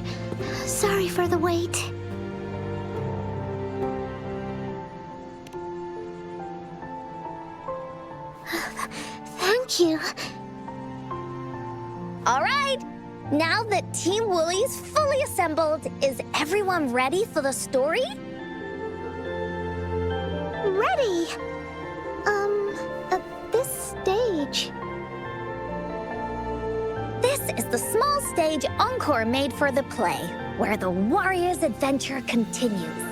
sorry for the wait. Thank you. All right, now that Team Woolly's fully assembled, is everyone ready for the story? Ready. At this stage. This is the small stage Encore made for the play, where the warrior's adventure continues.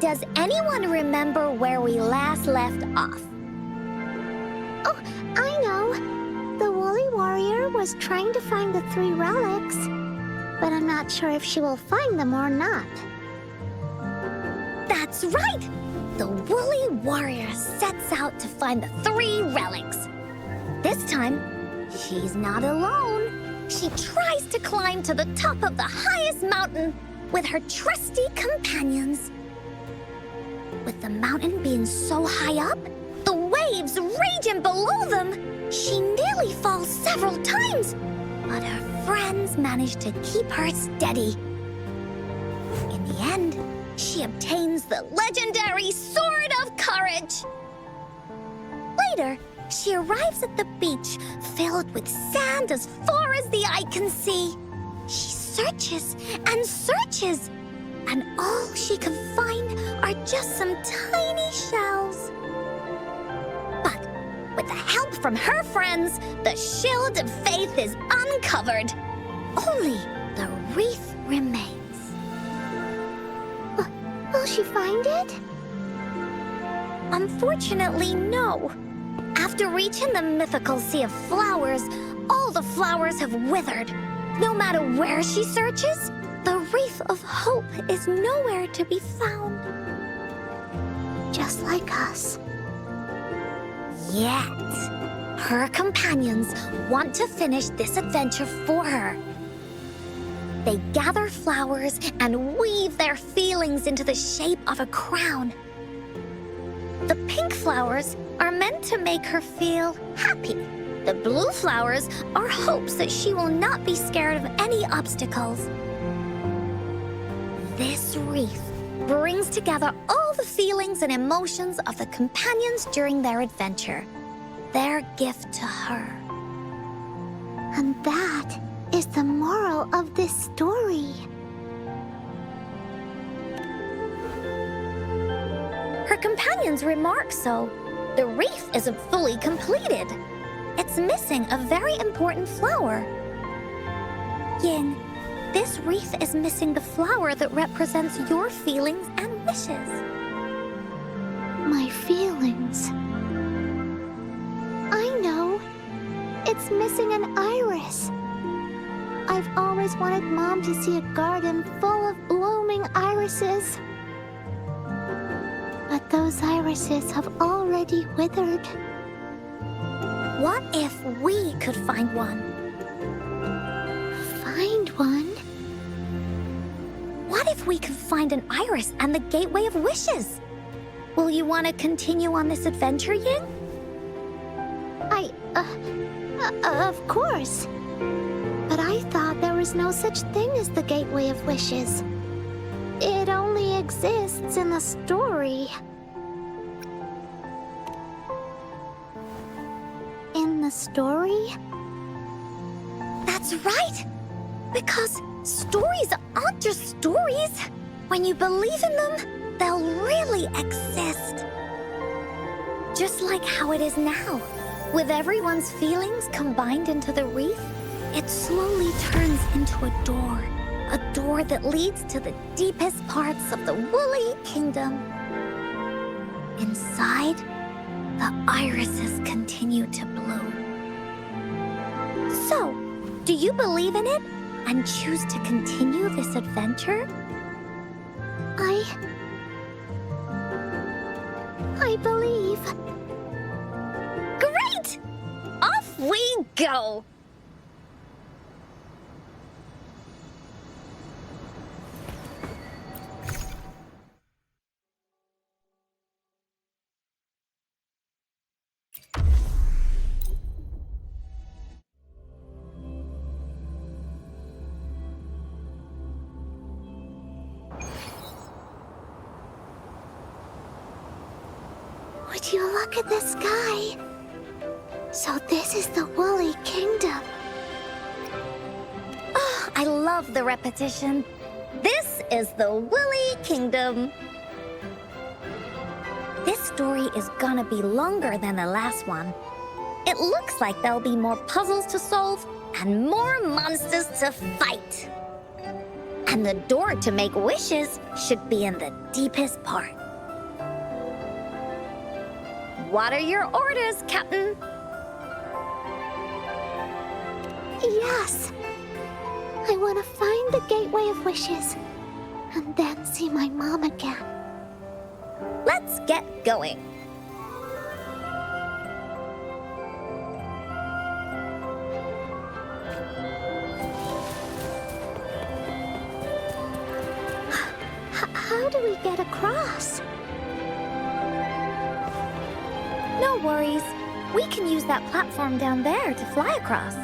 Does anyone remember where we last left off? Oh, I know. The Woolly Warrior was trying to find the 3 relics, but I'm not sure if she will find them or not. That's right! The Woolly Warrior sets out to find the 3 relics. This time, she's not alone. She tries to climb to the top of the highest mountain with her trusty companions. With the mountain being so high up, the waves raging below them, she nearly falls several times, but her friends manage to keep her steady. In the end, she obtains the legendary Sword of Courage. Later, she arrives at the beach filled with sand as far as the eye can see. She searches and searches, and all she can find are just some tiny shells. But with the help from her friends, the shield of faith is uncovered. Only the wreath remains. Will she find it? Unfortunately, no. After reaching the mythical sea of flowers, all the flowers have withered. No matter where she searches, the wreath of hope is nowhere to be found. Just like us. Yet, her companions want to finish this adventure for her. They gather flowers and weave their feelings into the shape of a crown. The pink flowers are meant to make her feel happy. The blue flowers are hopes that she will not be scared of any obstacles. This wreath brings together all the feelings and emotions of the companions during their adventure. Their gift to her. And that is the moral of this story. Her companions remark so. The wreath isn't fully completed. It's missing a very important flower. Ying, this wreath is missing the flower that represents your feelings and wishes. My feelings. I know. It's missing an iris. I've always wanted Mom to see a garden full of blooming irises. But those irises have already withered. What if we could find one? Find one? What if we could find an iris and the gateway of wishes? Will you want to continue on this adventure, Ying? Of course. But I thought there was no such thing as the gateway of wishes. It only exists in the story. In the story? That's right! Because stories aren't just stories. When you believe in them, they'll really exist. Just like how it is now. With everyone's feelings combined into the wreath, it slowly turns into a door that leads to the deepest parts of the Woolly Kingdom. Inside, the irises continue to bloom. So, do you believe in it and choose to continue this adventure? I believe. Great! Off we go! Would you look at the sky? So this is the Woolly Kingdom. Oh, I love the repetition. This is the Woolly Kingdom. This story is gonna be longer than the last one. It looks like there'll be more puzzles to solve and more monsters to fight. And the door to make wishes should be in the deepest part. What are your orders, Captain? Yes. I want to find the Gateway of Wishes and then see my mom again. Let's get going. How do we get across? No worries. We can use that platform down there to fly across.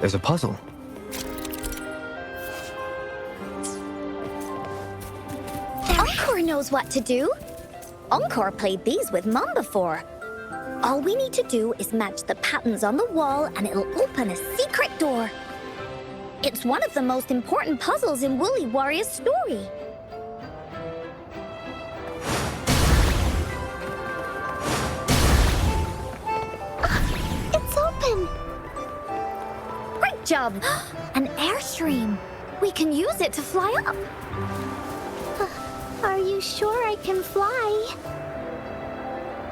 There's a puzzle. Encore knows what to do. Encore played these with Mom before. All we need to do is match the patterns on the wall and it'll open a secret door. It's one of the most important puzzles in Woolly Warrior's story. It's open! Great job! An airstream. We can use it to fly up. Are you sure I can fly?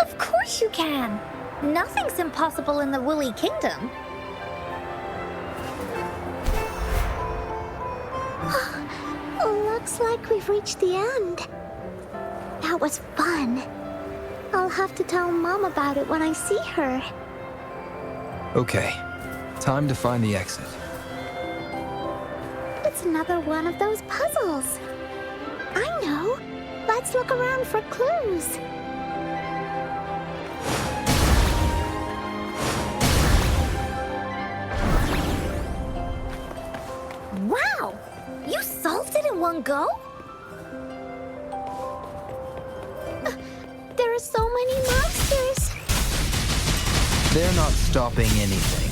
Of course you can. Nothing's impossible in the Woolly Kingdom. Looks like we've reached the end. That was fun. I'll have to tell Mom about it when I see her. Okay, time to find the exit. It's another one of those puzzles. I know. Let's look around for clues. Wow! You solved it in one go? There are so many monsters. They're not stopping anything.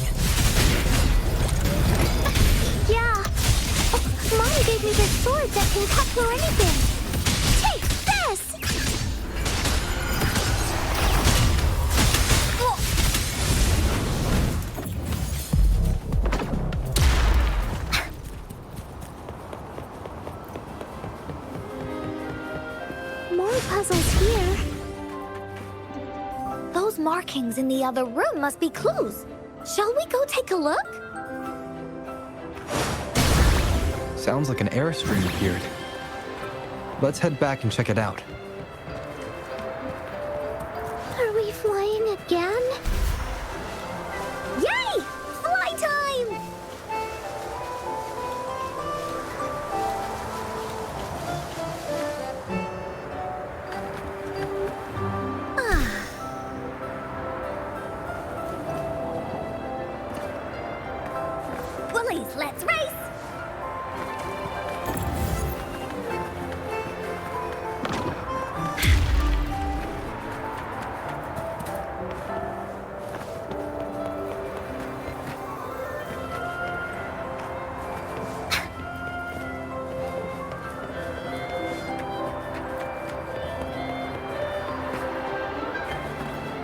Yeah. Oh, Mom gave me this sword that can cut through anything. Take this! More puzzles here. Those markings in the other room must be clues. Shall we go take a look? Sounds like an airstream appeared. Let's head back and check it out. Are we flying again? Yay! Fly time! Woolies, let's race!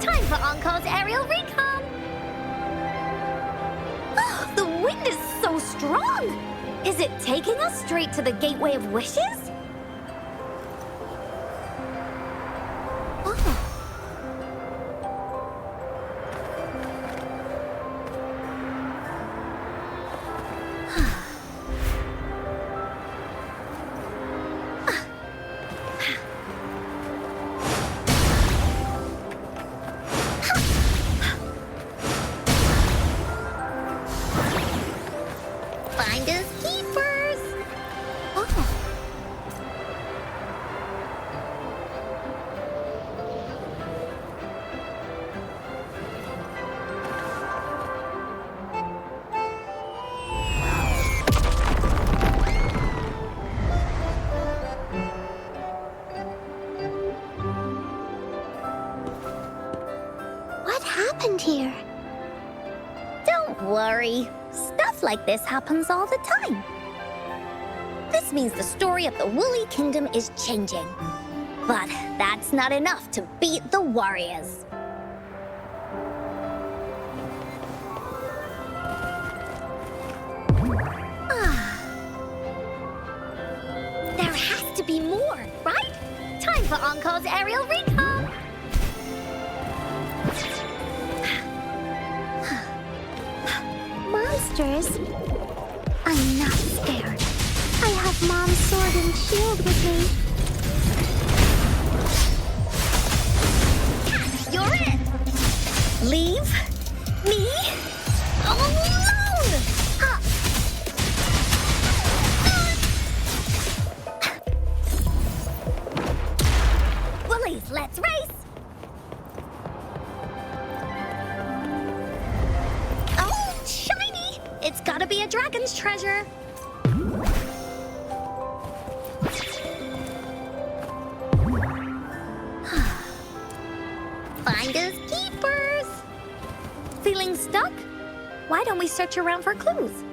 Time for Encore's aerial recon! The wind is so strong! Is it taking us straight to the Gateway of Wishes? Oh. Finders keepers! Oh. What happened here? Don't worry. Stuff like this happens all the time. This means the story of the Woolly Kingdom is changing. But that's not enough to beat the warriors. There has to be more, right? Time for Encore's aerial recon! Monsters? I'm not scared. I have Mom's sword and shield with me. You're it! Leave me alone! Woolies, let's race! Oh, shiny! It's gotta be a dragon's treasure. Finders keepers! Feeling stuck? Why don't we search around for clues?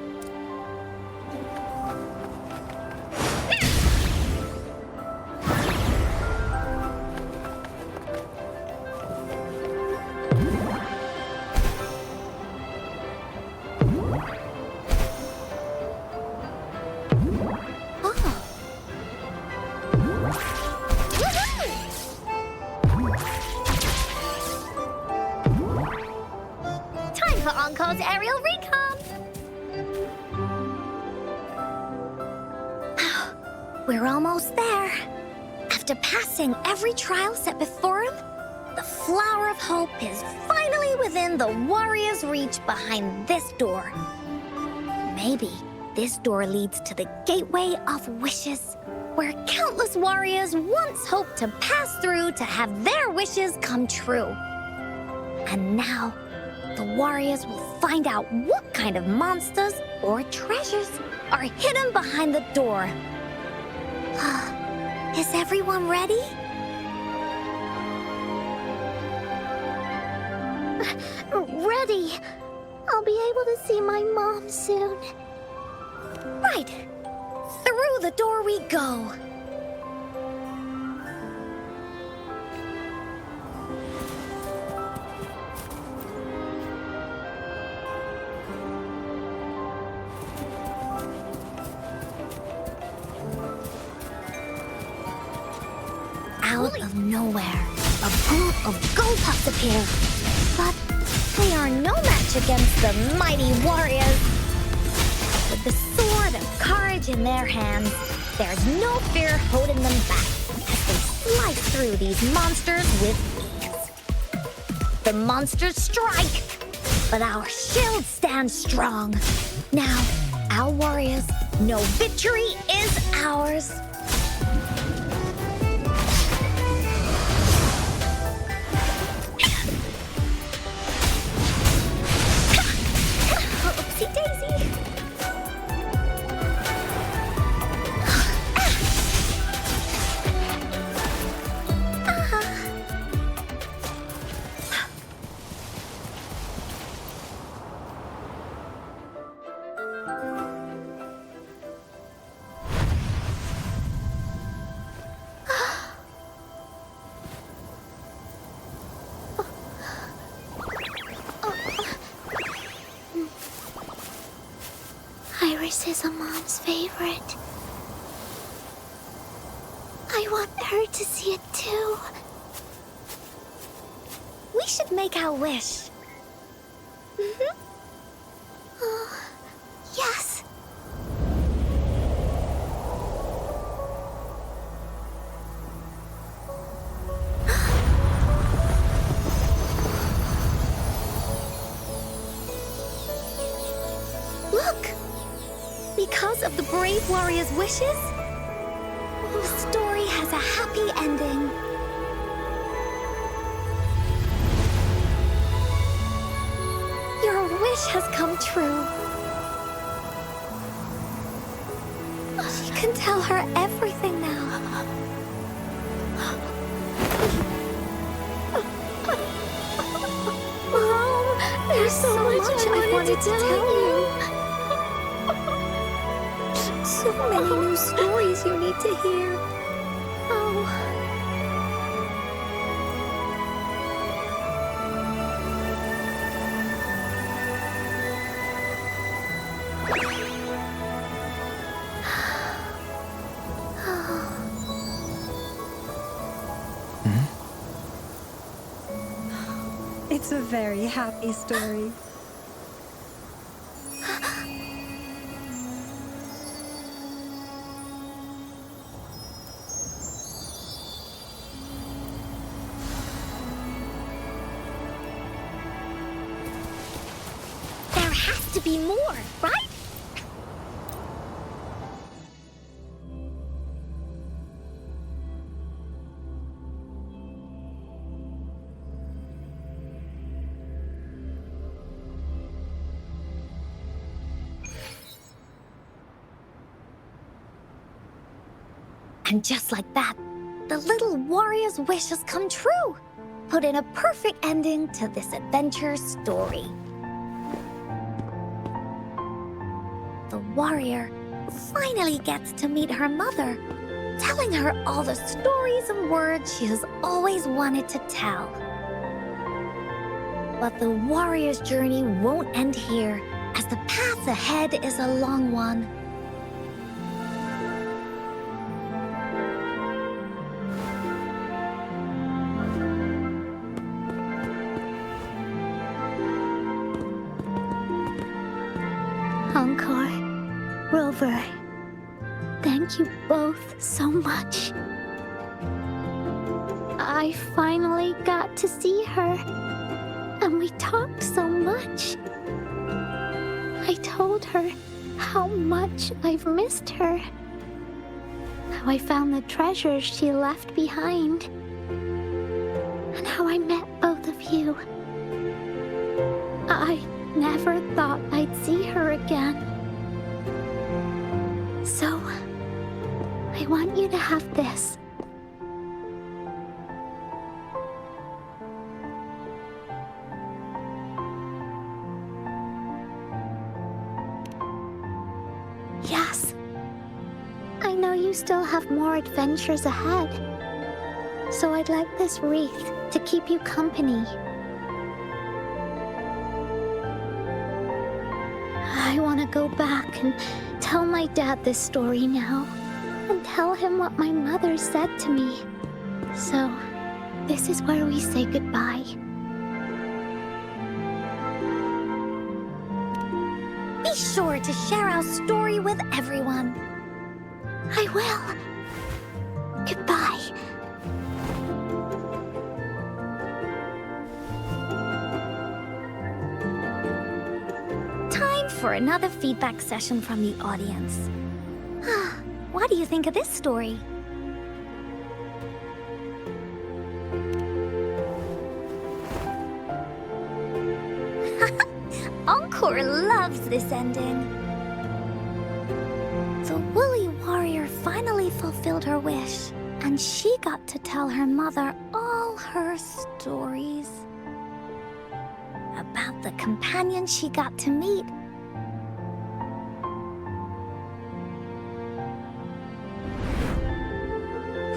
Time for Encore's aerial recon! We're almost there. After passing every trial set before him, the Flower of Hope is finally within the warrior's reach behind this door. Maybe This door leads to the Gateway of Wishes, where countless warriors once hoped to pass through to have their wishes come true. And now, the warriors will find out what kind of monsters or treasures are hidden behind the door. Is everyone ready? Ready. I'll be able to see my mom soon. Right. Through the door we go. Out of nowhere, a group of Go-Pups appear. But they are no match against the mighty warriors. With the sword of courage in their hands, there's no fear holding them back as they slice through these monsters with ease. The monsters strike, but our shield stands strong. Now, our warriors know victory is ours. Oopsie daisy. Iris is a mom's favorite. I want her to see it too. We should make our wish. Oh, yes. Look! Because of the brave warrior's wishes, the story has a happy ending. Your wish has come true. She can tell her everything now. Mom, there's so much I wanted to tell you. So many new stories you need to hear. Oh. It's a very happy story. There has to be more, right? And just like that, the little warrior's wish has come true, putting a perfect ending to this adventure story. The warrior finally gets to meet her mother, telling her all the stories and words she has always wanted to tell. But the warrior's journey won't end here, as the path ahead is a long one. Encore, Rover, thank you both so much. I finally got to see her, and we talked so much. I told her how much I've missed her. How I found the treasures she left behind. And how I met both of you. I never thought I'd see her again. So, I want you to have this. Yes. I know you still have more adventures ahead. So I'd like this wreath to keep you company. I want to go back and tell my dad this story now. And tell him what my mother said to me. So, this is where we say goodbye. Be sure to share our story with everyone. I will. Goodbye. Time for another feedback session from the audience. What do you think of this story? Encore loves this ending. The woolly warrior finally fulfilled her wish, and she got to tell her mother all her stories about the companion she got to meet.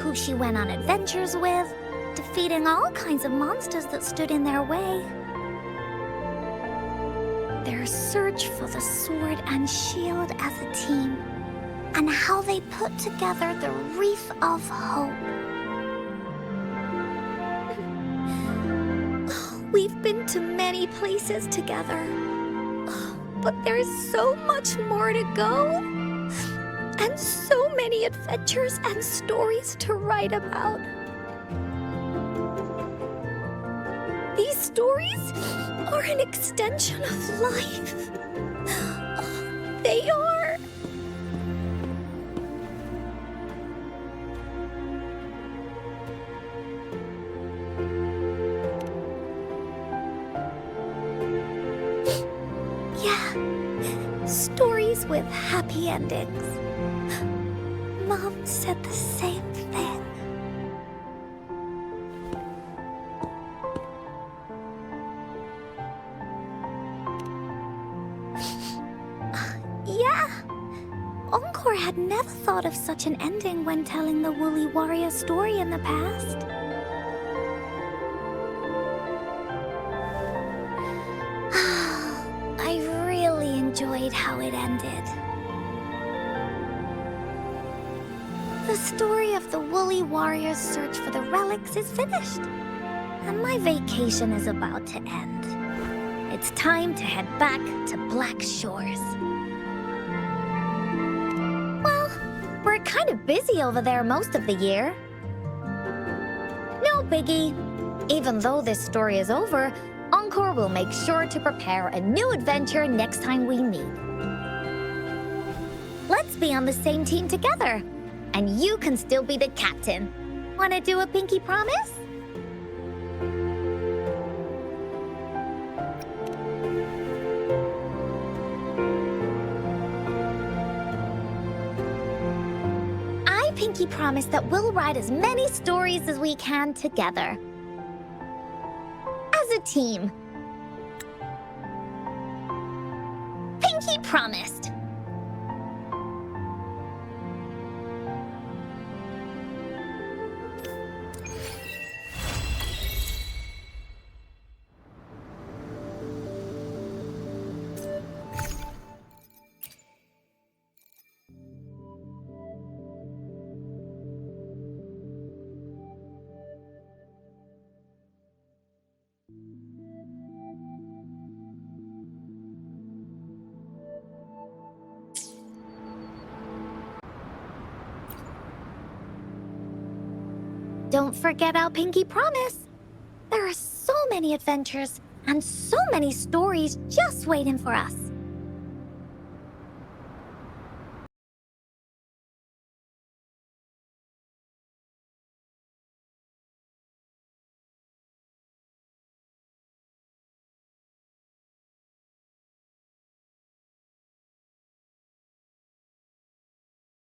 Who she went on adventures with, defeating all kinds of monsters that stood in their way. Their search for the sword and shield as a team, and how they put together the Wreath of Hope. We've been to many places together, but there's so much more to go, and so many adventures and stories to write about. These stories are an extension of life. They are. Yeah, stories with happy endings. Mom said the same thing. Yeah, Encore had never thought of such an ending when telling the Woolly Warrior story in the past. I really enjoyed how it ended. The story of the Woolly Warrior's search for the relics is finished, and my vacation is about to end. It's time to head back to Black Shores. Well, we're kind of busy over there most of the year. No biggie. Even though this story is over, Encore will make sure to prepare a new adventure next time we meet. Let's be on the same team together. And you can still be the captain. Wanna do a pinky promise? I pinky promise that we'll write as many stories as we can together. As a team. Pinky promised. Don't forget our pinky promise. There are so many adventures and so many stories just waiting for us.